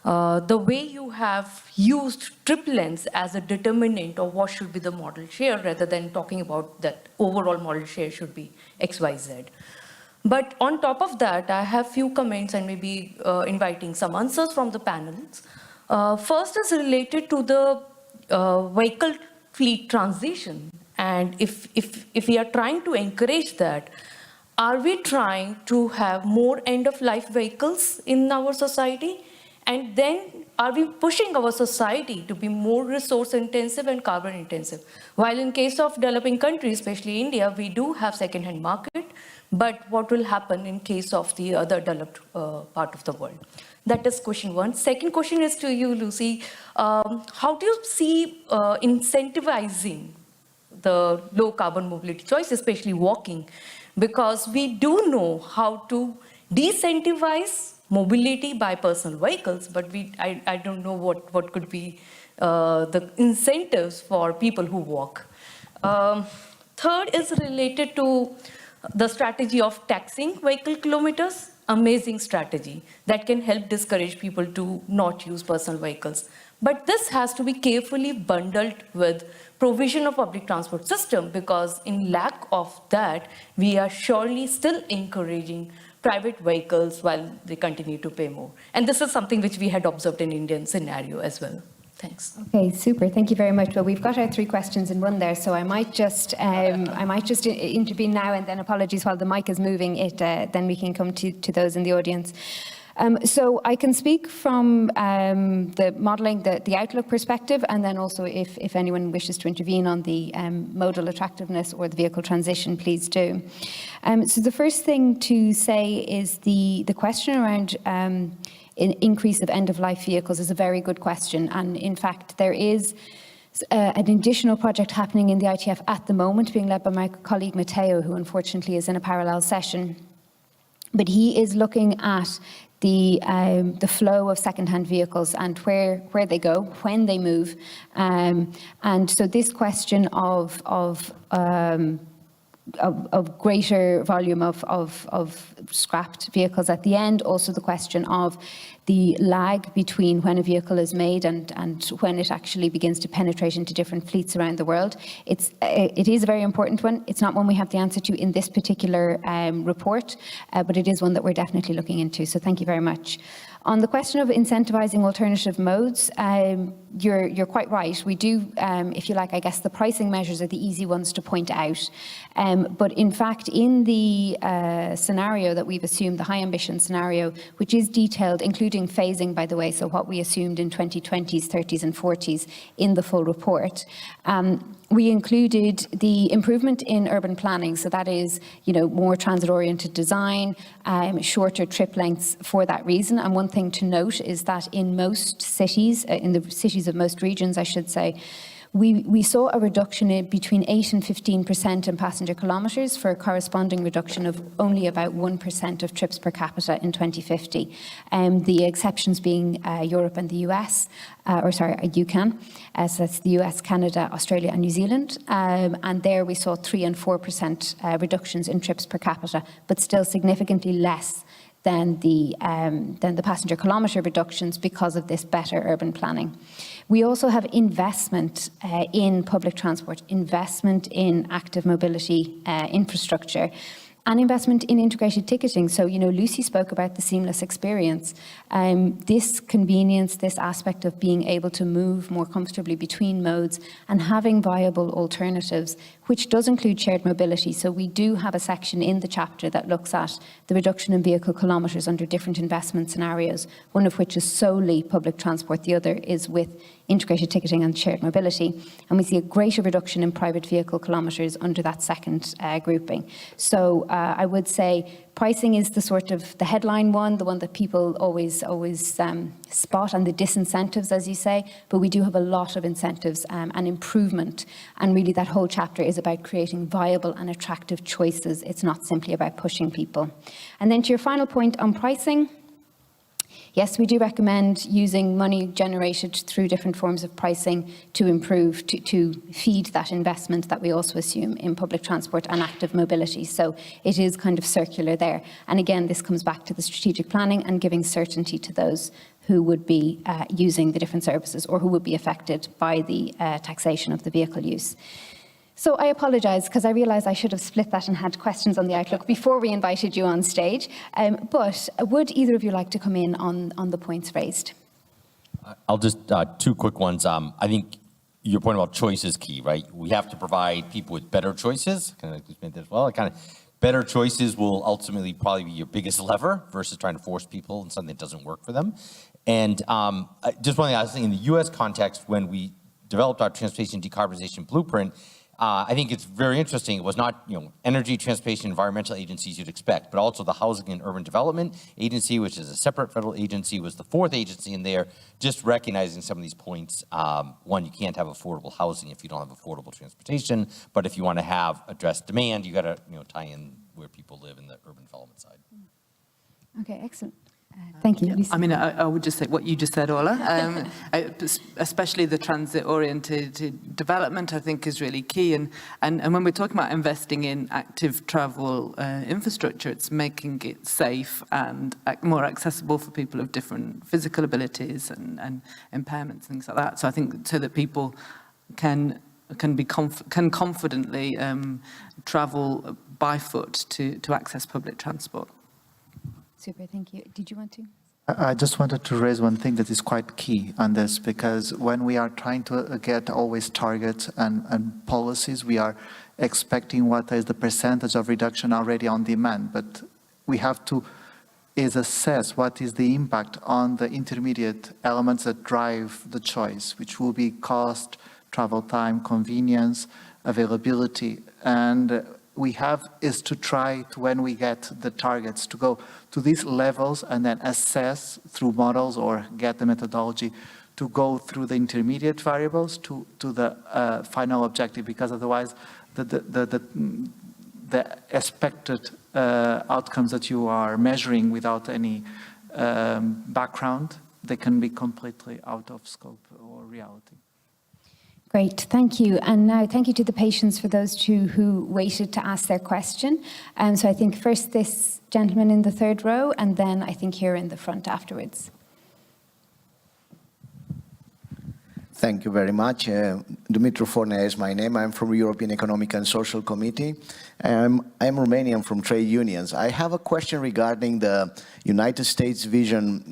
the way you have used trip lengths as a determinant of what should be the model share, rather than talking about that overall model share should be XYZ. But on top of that, I have few comments and maybe inviting some answers from the panels. First is related to the vehicle fleet transition. And if we are trying to encourage that, are we trying to have more end-of-life vehicles in our society? And then are we pushing our society to be more resource-intensive and carbon-intensive? While in case of developing countries, especially India, we do have second-hand market, but what will happen in case of the other developed part of the world? That is question 1. Second question is to you, Lucy. How do you see incentivizing the low carbon mobility choice, especially walking? Because we do know how to disincentivize mobility by personal vehicles, but I don't know what could be the incentives for people who walk. Third is related to the strategy of taxing vehicle kilometers. Amazing strategy that can help discourage people to not use personal vehicles. But this has to be carefully bundled with provision of public transport system, because in lack of that, we are surely still encouraging private vehicles while they continue to pay more. And this is something which we had observed in Indian scenario as well. Thanks. Okay, super. Thank you very much. Well, we've got our 3 questions in one there, so I might just intervene now, and then apologies while the mic is moving. Then we can come to those in the audience. So I can speak from the modelling, the outlook perspective, and then also if anyone wishes to intervene on the modal attractiveness or the vehicle transition, please do. So the first thing to say is the question around increase of end-of-life vehicles is a very good question. And in fact, there is an additional project happening in the ITF at the moment, being led by my colleague Matteo, who unfortunately is in a parallel session. But he is looking at the flow of second-hand vehicles and where they go, when they move. And so this question of greater volume of scrapped vehicles at the end. Also the question of the lag between when a vehicle is made and when it actually begins to penetrate into different fleets around the world. It is a very important one. It's not one we have the answer to in this particular report, but it is one that we're definitely looking into. So thank you very much. On the question of incentivizing alternative modes, you're quite right. We do, if you like, I guess the pricing measures are the easy ones to point out. But in fact, in the scenario that we've assumed, the high ambition scenario, which is detailed, including phasing, by the way, so what we assumed in 2020s, 30s and 40s in the full report, we included the improvement in urban planning. So that is, more transit-oriented design, shorter trip lengths for that reason. And one thing to note is that in most cities, in the cities of most regions, I should say, we saw a reduction in between 8 and 15% in passenger kilometres for a corresponding reduction of only about 1% of trips per capita in 2050. The exceptions being Europe and the US, UCAN, so that's the US, Canada, Australia and New Zealand. And there we saw 3 and 4% reductions in trips per capita, but still significantly less than the passenger kilometre reductions because of this better urban planning. We also have investment in public transport, investment in active mobility infrastructure, and investment in integrated ticketing. So, Lucy spoke about the seamless experience. This convenience, this aspect of being able to move more comfortably between modes and having viable alternatives, which does include shared mobility. So we do have a section in the chapter that looks at the reduction in vehicle kilometres under different investment scenarios, one of which is solely public transport, the other is with integrated ticketing and shared mobility. And we see a greater reduction in private vehicle kilometres under that second grouping. So I would say pricing is the sort of the headline one, the one that people always spot, and the disincentives, as you say, but we do have a lot of incentives and improvement. And really that whole chapter is about creating viable and attractive choices. It's not simply about pushing people. And then to your final point on pricing, yes, we do recommend using money generated through different forms of pricing to improve, to feed that investment that we also assume in public transport and active mobility. So it is kind of circular there. And again, this comes back to the strategic planning and giving certainty to those who would be using the different services or who would be affected by the taxation of the vehicle use. So I apologise, because I realised I should have split that and had questions on the outlook before we invited you on stage. But would either of you like to come in on the points raised? I'll just, two quick ones. I think your point about choice is key, right? We have to provide people with better choices. Kind of explain that as well. Better choices will ultimately probably be your biggest lever versus trying to force people in something that doesn't work for them. And just one thing I was thinking, in the U.S. context, when we developed our transportation decarbonization blueprint, I think it's very interesting. It was not, energy, transportation, environmental agencies you'd expect, but also the Housing and Urban Development Agency, which is a separate federal agency, was the fourth agency in there, just recognizing some of these points. One, you can't have affordable housing if you don't have affordable transportation, but if you want to have addressed demand, you got to, tie in where people live in the urban development side. Okay, excellent. Thank you. I mean, I would just say what you just said, Ola, especially the transit-oriented development, I think, is really key. And when we're talking about investing in active travel infrastructure, it's making it safe and more accessible for people of different physical abilities and impairments, things like that. So I think so that people can confidently travel by foot to access public transport. Super, thank you. Did you want to? I just wanted to raise one thing that is quite key on this, because when we are trying to get always targets and policies, we are expecting what is the percentage of reduction already on demand, but we have to assess what is the impact on the intermediate elements that drive the choice, which will be cost, travel time, convenience, availability, and we have is to try to, when we get the targets, to go to these levels and then assess through models or get the methodology to go through the intermediate variables to the final objective, because otherwise the expected outcomes that you are measuring without any background, they can be completely out of scope or reality. Great, thank you. And now thank you to the patients for those two who waited to ask their question. So I think first this gentleman in the third row, and then I think here in the front afterwards. Thank you very much. Dumitru Fornea is my name. I'm from European Economic and Social Committee. I'm Romanian from trade unions. I have a question regarding the United States vision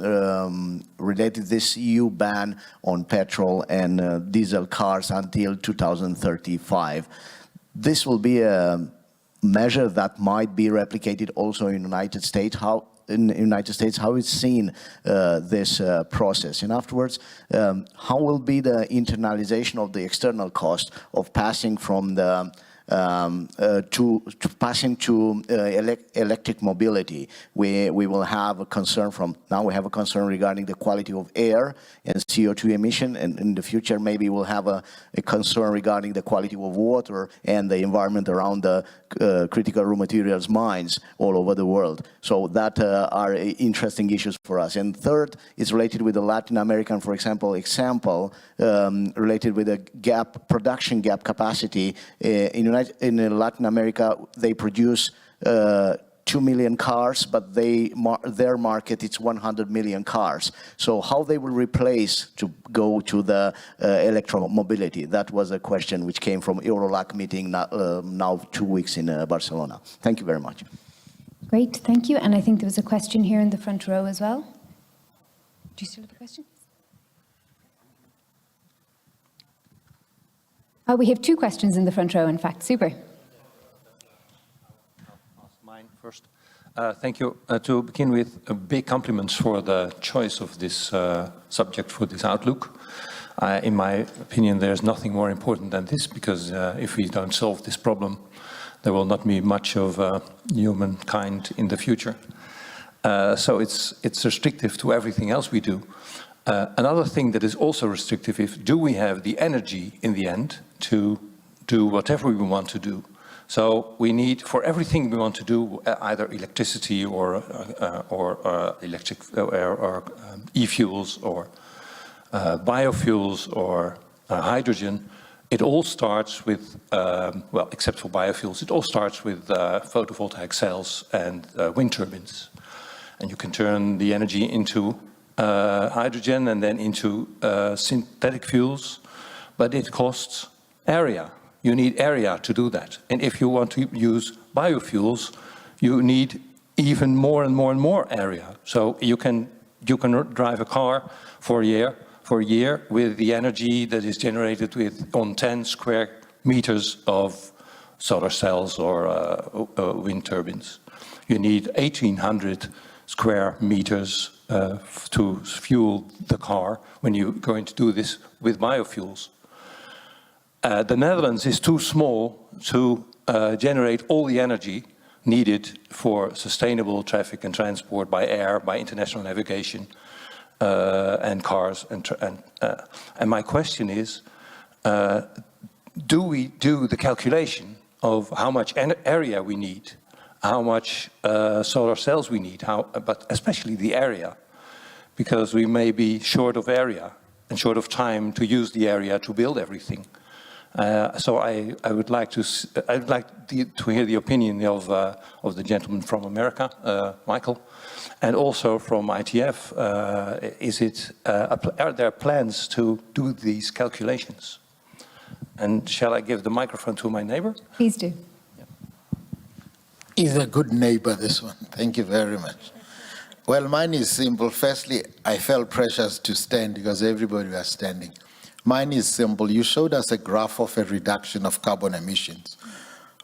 related to this EU ban on petrol and diesel cars until 2035. This will be a measure that might be replicated also in the United States. How is seen this process? And afterwards, how will be the internalization of the external cost of passing from the electric mobility? We will have a concern now we have a concern regarding the quality of air and CO2 emission, and in the future maybe we'll have a concern regarding the quality of water and the environment around the critical raw materials mines all over the world. So that are interesting issues for us. And third is related with the Latin American, for example, related with the production gap capacity. In Latin America, they produce 2 million cars, but their market, it's 100 million cars. So how they will replace to go to the electromobility? That was a question which came from Eurolac meeting now 2 weeks in Barcelona. Thank you very much. Great, thank you. And I think there was a question here in the front row as well. Do you still have a question? Oh, we have two questions in the front row, in fact. Super. Mine first. Thank you. To begin with, big compliments for the choice of this subject for this outlook. In my opinion, there's nothing more important than this, because if we don't solve this problem, there will not be much of humankind in the future. So it's restrictive to everything else we do. Another thing that is also restrictive is, do we have the energy in the end to do whatever we want to do? So we need, for everything we want to do, either electricity or e-fuels or biofuels or hydrogen. It all starts with, well, except for biofuels, it all starts with photovoltaic cells and wind turbines. And you can turn the energy into hydrogen and then into synthetic fuels, but it costs area. You need area to do that. And if you want to use biofuels, you need even more and more and more area. So you can drive a car for a year with the energy that is generated on 10 square meters of solar cells or wind turbines. You need 1,800 square meters to fuel the car when you're going to do this with biofuels. The Netherlands is too small to generate all the energy needed for sustainable traffic and transport by air, by international navigation, and cars. And my question is, do we do the calculation of how much area we need, how much solar cells we need, but especially the area, because we may be short of area and short of time to use the area to build everything. So I would like to hear the opinion of the gentleman from America, Michael, and also from ITF. Are there plans to do these calculations? And shall I give the microphone to my neighbor? Please do. He's a good neighbor, this one. Thank you very much. Well, mine is simple. Firstly, I felt pressures to stand because everybody was standing. Mine is simple. You showed us a graph of a reduction of carbon emissions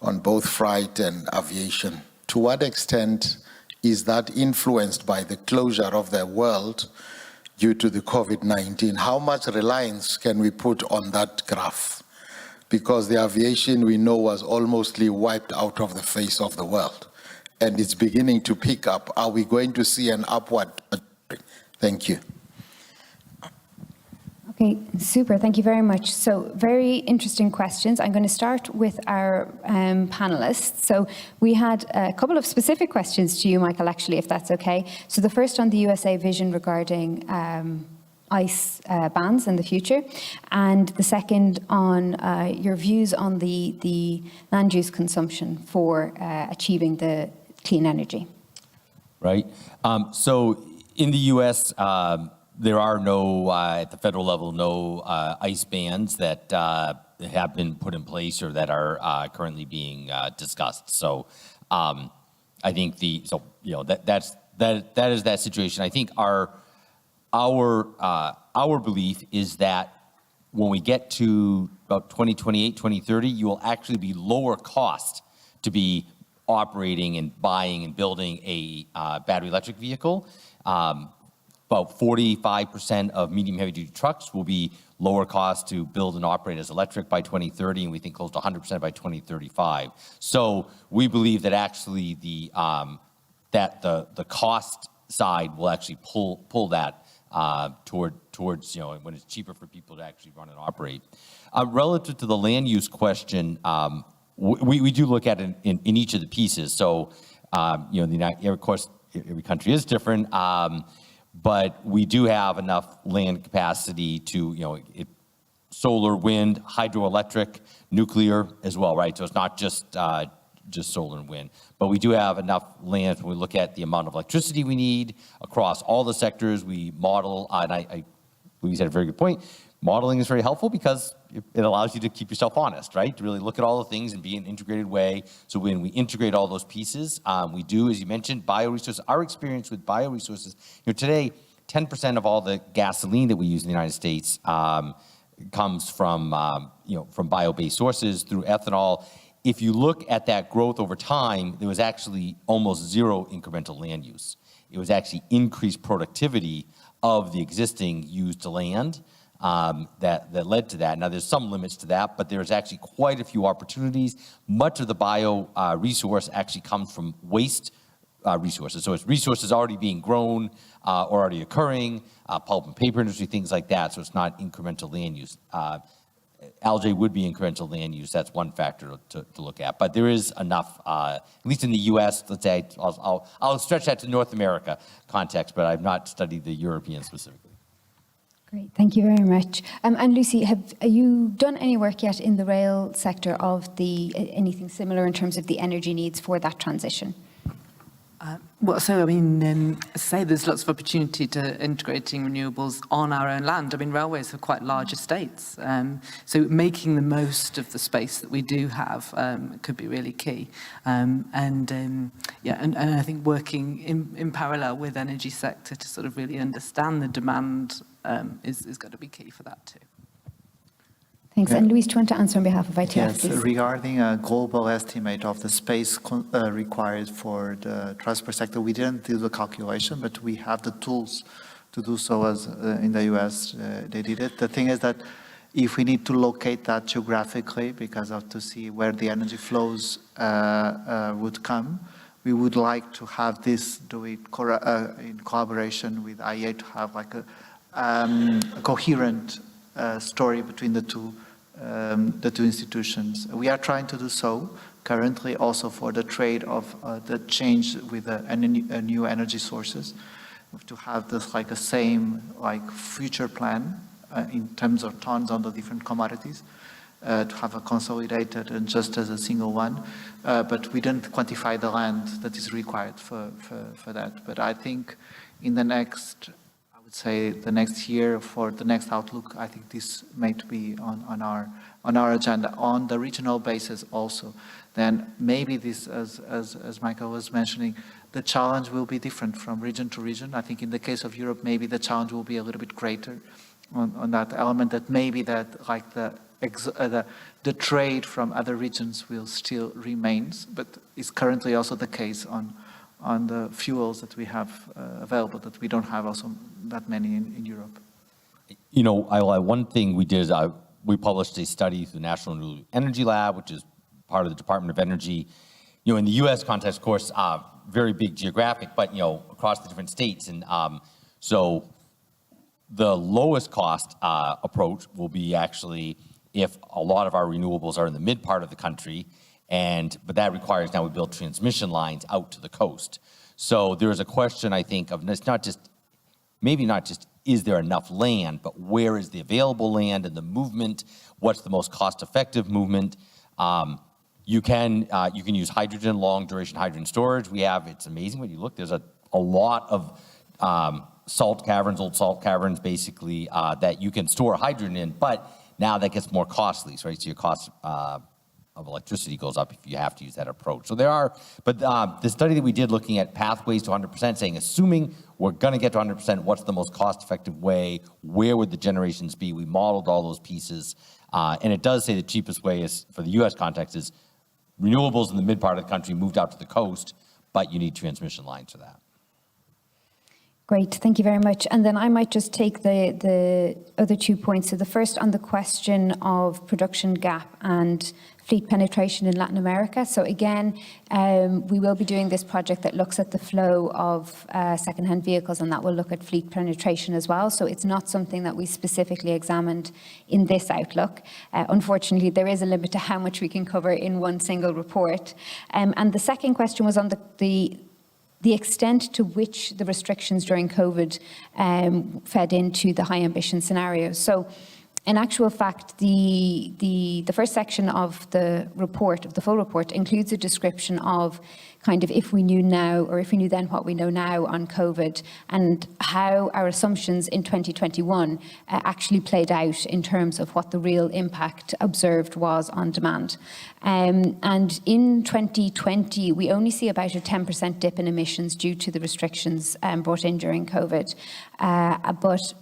on both freight and aviation. To what extent is that influenced by the closure of the world due to the COVID-19? How much reliance can we put on that graph? Because the aviation we know was almost wiped out of the face of the world, and it's beginning to pick up. Are we going to see an upward? Thank you. Okay, super, thank you very much. So very interesting questions. I'm going to start with our panelists. So we had a couple of specific questions to you, Michael, actually, if that's okay. So the first on the USA vision regarding ICE bans in the future, and the second on your views on the land use consumption for achieving the clean energy. Right. So in the U.S., there are no, at the federal level, no ICE bans that have been put in place or that are currently being discussed. So I think that is that situation. I think our belief is that when we get to about 2028, 2030, you will actually be lower cost to be operating and buying and building a battery electric vehicle. About 45% of medium heavy duty trucks will be lower cost to build and operate as electric by 2030, and we think close to 100% by 2035. So we believe that actually the cost side will actually pull that towards when it's cheaper for people to actually run and operate. Relative to the land use question, we do look at it in each of the pieces. So of course every country is different. But we do have enough land capacity to, solar, wind, hydroelectric, nuclear as well, right? So it's not just solar and wind, but we do have enough land when we look at the amount of electricity we need across all the sectors. We model, and I believe you said a very good point. Modeling is very helpful because it allows you to keep yourself honest, right? To really look at all the things and be in an integrated way. So when we integrate all those pieces, we do, as you mentioned, bioresources. Our experience with bioresources, today, 10% of all the gasoline that we use in the United States comes from, from bio-based sources through ethanol. If you look at that growth over time, there was actually almost zero incremental land use. It was actually increased productivity of the existing used land. That led to that. Now, there's some limits to that, but there's actually quite a few opportunities. Much of the bio resource actually comes from waste resources. So it's resources already being grown or already occurring, pulp and paper industry, things like that. So it's not incremental land use. Algae would be incremental land use. That's one factor to look at. But there is enough, at least in the U.S., let's say, I'll stretch that to North America context, but I've not studied the European specifically. Great, thank you very much. And Lucy, have you done any work yet in the rail sector of anything similar in terms of the energy needs for that transition? Say there's lots of opportunity to integrating renewables on our own land. Railways have quite large estates, so making the most of the space that we do have could be really key. And I think working in parallel with energy sector to sort of really understand the demand is going to be key for that too. Thanks. And Luis, do you want to answer on behalf of ITF, Yes, please? regarding a global estimate of the space required for the transport sector, we didn't do the calculation, but we have the tools to do so, as in the US they did it. The thing is that if we need to locate that geographically because to see where the energy flows would come, we would like to have this in collaboration with IEA to have like a coherent story between the two institutions. We are trying to do so currently also for the trade of the change with the new energy sources, to have this like a same future plan in terms of tons on the different commodities, to have a consolidated and just as a single one. But we didn't quantify the land that is required for that. But I think in the next, say the next year, for the next outlook, I think this might be on our agenda on the regional basis also. Then maybe this, as Michael was mentioning, the challenge will be different from region to region. I think in the case of Europe, maybe the challenge will be a little bit greater on that element, that maybe that like the trade from other regions will still remains, but is currently also the case on the fuels that we have available, that we don't have also that many in Europe. One thing we did is we published a study through the National Renewable Energy Lab, which is part of the Department of Energy. In the U.S. context, of course, very big geographic, but across the different states, and so the lowest cost approach will be actually if a lot of our renewables are in the mid part of the country. But that requires now we build transmission lines out to the coast. So there is a question, I think, of it's maybe not just is there enough land, but where is the available land and the movement? What's the most cost-effective movement? You can use hydrogen, long-duration hydrogen storage. It's amazing when you look, there's a lot of salt caverns, old salt caverns, basically, that you can store hydrogen in, but now that gets more costly, right? So your cost of electricity goes up if you have to use that approach. So there are, but the study that we did looking at pathways to 100%, saying, assuming we're gonna get to 100%, what's the most cost-effective way? Where would the generations be? We modeled all those pieces. And it does say the cheapest way is, for the US context, is renewables in the mid part of the country moved out to the coast, but you need transmission lines for that. Great, thank you very much. And then I might just take the other 2 points. So the first on the question of production gap and fleet penetration in Latin America. So again, we will be doing this project that looks at the flow of second-hand vehicles, and that will look at fleet penetration as well. So it's not something that we specifically examined in this outlook. Unfortunately, there is a limit to how much we can cover in one single report. And the second question was on the extent to which the restrictions during COVID fed into the high ambition scenario. So in actual fact, the first section of the report, of the full report, includes a description of kind of if we knew now or if we knew then what we know now on COVID, and how our assumptions in 2021 actually played out in terms of what the real impact observed was on demand. And in 2020, we only see about a 10% dip in emissions due to the restrictions brought in during COVID. But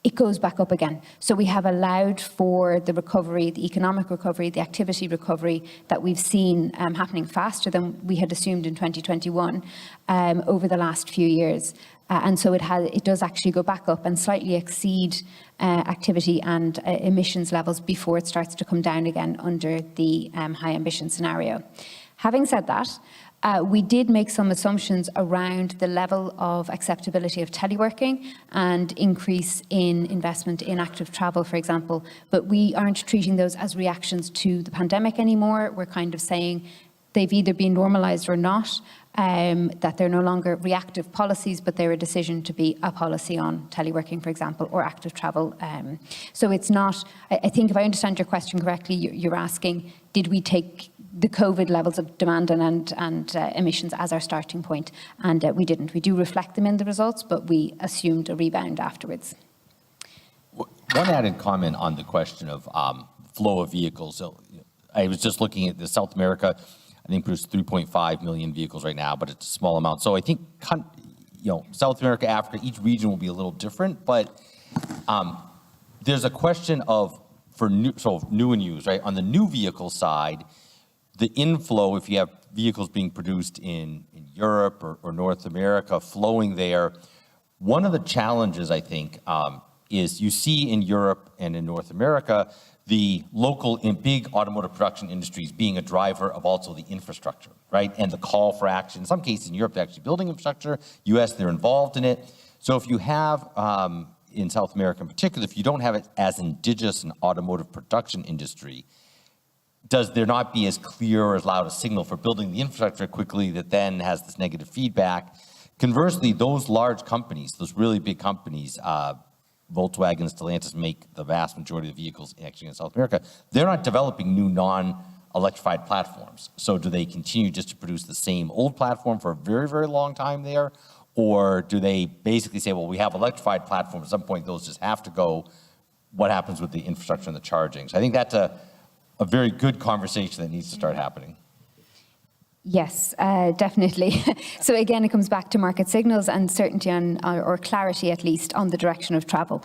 it goes back up again. So we have allowed for the recovery, the economic recovery, the activity recovery that we've seen happening faster than we had assumed in 2021 over the last few years. And so it does actually go back up and slightly exceed activity and emissions levels before it starts to come down again under the high ambition scenario. Having said that, we did make some assumptions around the level of acceptability of teleworking and increase in investment in active travel, for example, but we aren't treating those as reactions to the pandemic anymore. We're kind of saying they've either been normalized or not, that they're no longer reactive policies, but they're a decision to be a policy on teleworking, for example, or active travel. So it's not, I think if I understand your question correctly, you're asking, did we take the COVID levels of demand and emissions as our starting point? And we didn't. We do reflect them in the results, but we assumed a rebound afterwards. One added comment on the question of flow of vehicles. So I was just looking at the South America, I think produce 3.5 million vehicles right now, but it's a small amount. So I think, South America, Africa, each region will be a little different, but there's a question of, for new and used, right? On the new vehicle side, the inflow, if you have vehicles being produced in Europe or North America flowing there, one of the challenges, I think, is you see in Europe and in North America, the local and big automotive production industries being a driver of also the infrastructure, right? And the call for action. In some cases in Europe, they're actually building infrastructure. US, they're involved in it. So if you have, in South America in particular, if you don't have it as indigenous an automotive production industry, does there not be as clear or as loud a signal for building the infrastructure quickly that then has this negative feedback? Conversely, those large companies, those really big companies, Volkswagen and Stellantis make the vast majority of the vehicles actually in South America. They're not developing new non-electrified platforms. So do they continue just to produce the same old platform for a very, very long time there? Or do they basically say, well, we have electrified platforms, at some point those just have to go. What happens with the infrastructure and the charging? So I think that's a very good conversation that needs to start happening. Yes, definitely. So again, it comes back to market signals and certainty on, or clarity at least, on the direction of travel.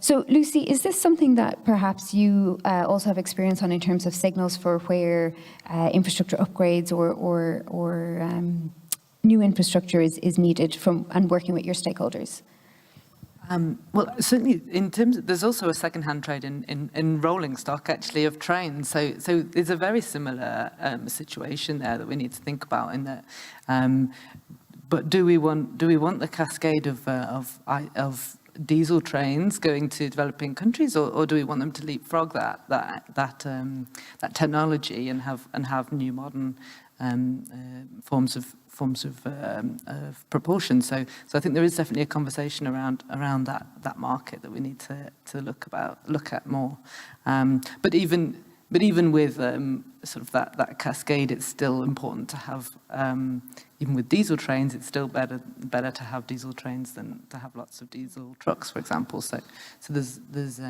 So Lucy, is this something that perhaps you also have experience on in terms of signals for where infrastructure upgrades or new infrastructure is needed from and working with your stakeholders? Well, certainly in terms of, there's also a second-hand trade in rolling stock actually of trains. So there's a very similar situation there that we need to think about in that. But do we want the cascade of diesel trains going to developing countries, or do we want them to leapfrog that technology and have new modern forms forms of propulsion. So I think there is definitely a conversation around that market that we need to look at more. But even with sort of that cascade, it's still important to have, even with diesel trains, it's still better to have diesel trains than to have lots of diesel trucks, for example. So there's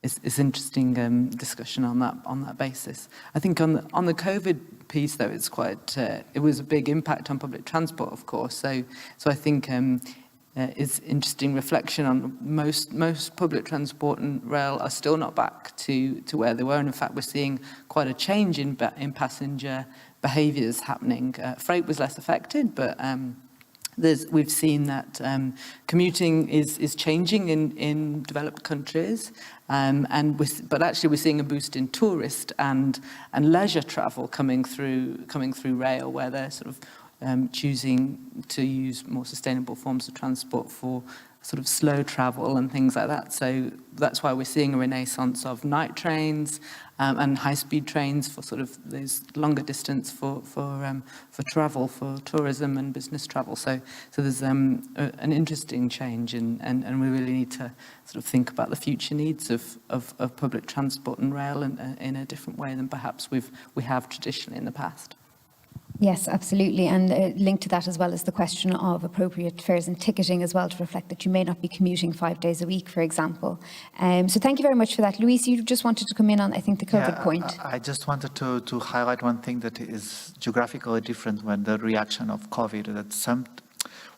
it's interesting discussion on that basis. I think on the COVID piece, though, it's quite it was a big impact on public transport, of course. So I think it's interesting reflection on most public transport and rail are still not back to where they were, and in fact we're seeing quite a change in passenger behaviours happening. Freight was less affected, but we've seen that commuting is changing in developed countries, but actually we're seeing a boost in tourist and leisure travel coming through rail, where they're sort of choosing to use more sustainable forms of transport for sort of slow travel and things like that. So that's why we're seeing a renaissance of night trains and high-speed trains for sort of those longer distance for travel, for tourism and business travel. So there's an interesting change, and we really need to sort of think about the future needs of public transport and rail in a different way than perhaps we have traditionally in the past. Yes, absolutely. And linked to that as well is the question of appropriate fares and ticketing as well, to reflect that you may not be commuting 5 days a week, for example. So thank you very much for that. Luis, you just wanted to come in on, I think, the COVID point. I just wanted to highlight one thing that is geographically different when the reaction of COVID, that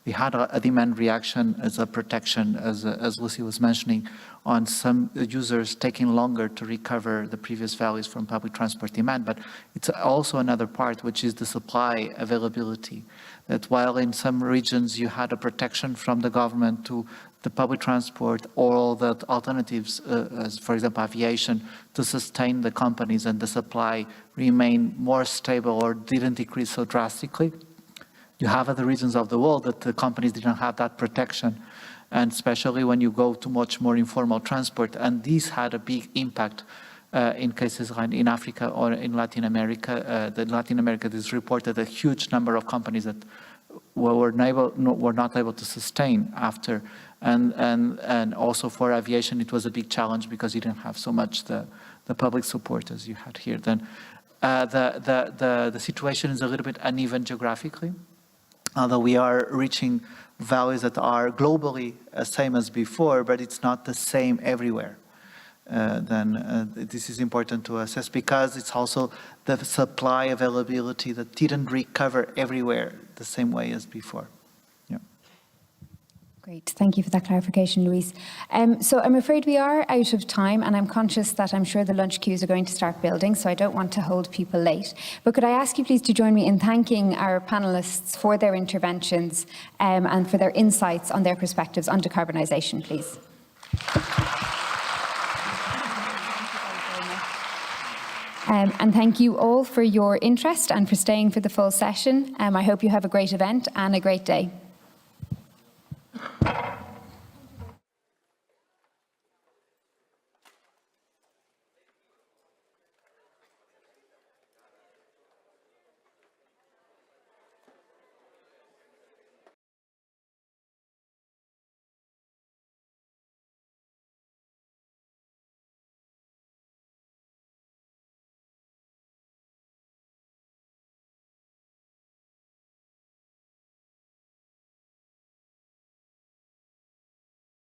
we had a demand reaction as a protection, as Lucy was mentioning, on some users taking longer to recover the previous values from public transport demand. But it's also another part, which is the supply availability. That while in some regions you had a protection from the government to the public transport or all the alternatives, as for example aviation, to sustain the companies, and the supply remained more stable or didn't decrease so drastically, you have other regions of the world that the companies didn't have that protection, and especially when you go to much more informal transport. And this had a big impact in cases like in Africa or in Latin America. In Latin America, it is reported a huge number of companies that were not able to sustain after. And also for aviation, it was a big challenge because you didn't have so much the public support as you had here. Then the situation is a little bit uneven geographically, although we are reaching values that are globally same as before, but it's not the same everywhere. This is important to assess, because it's also the supply availability that didn't recover everywhere the same way as before. Great, thank you for that clarification, Luis. So I'm afraid we are out of time, and I'm conscious that I'm sure the lunch queues are going to start building, so I don't want to hold people late. But could I ask you please to join me in thanking our panellists for their interventions and for their insights on their perspectives on decarbonisation, please. And thank you all for your interest and for staying for the full session. I hope you have a great event and a great day.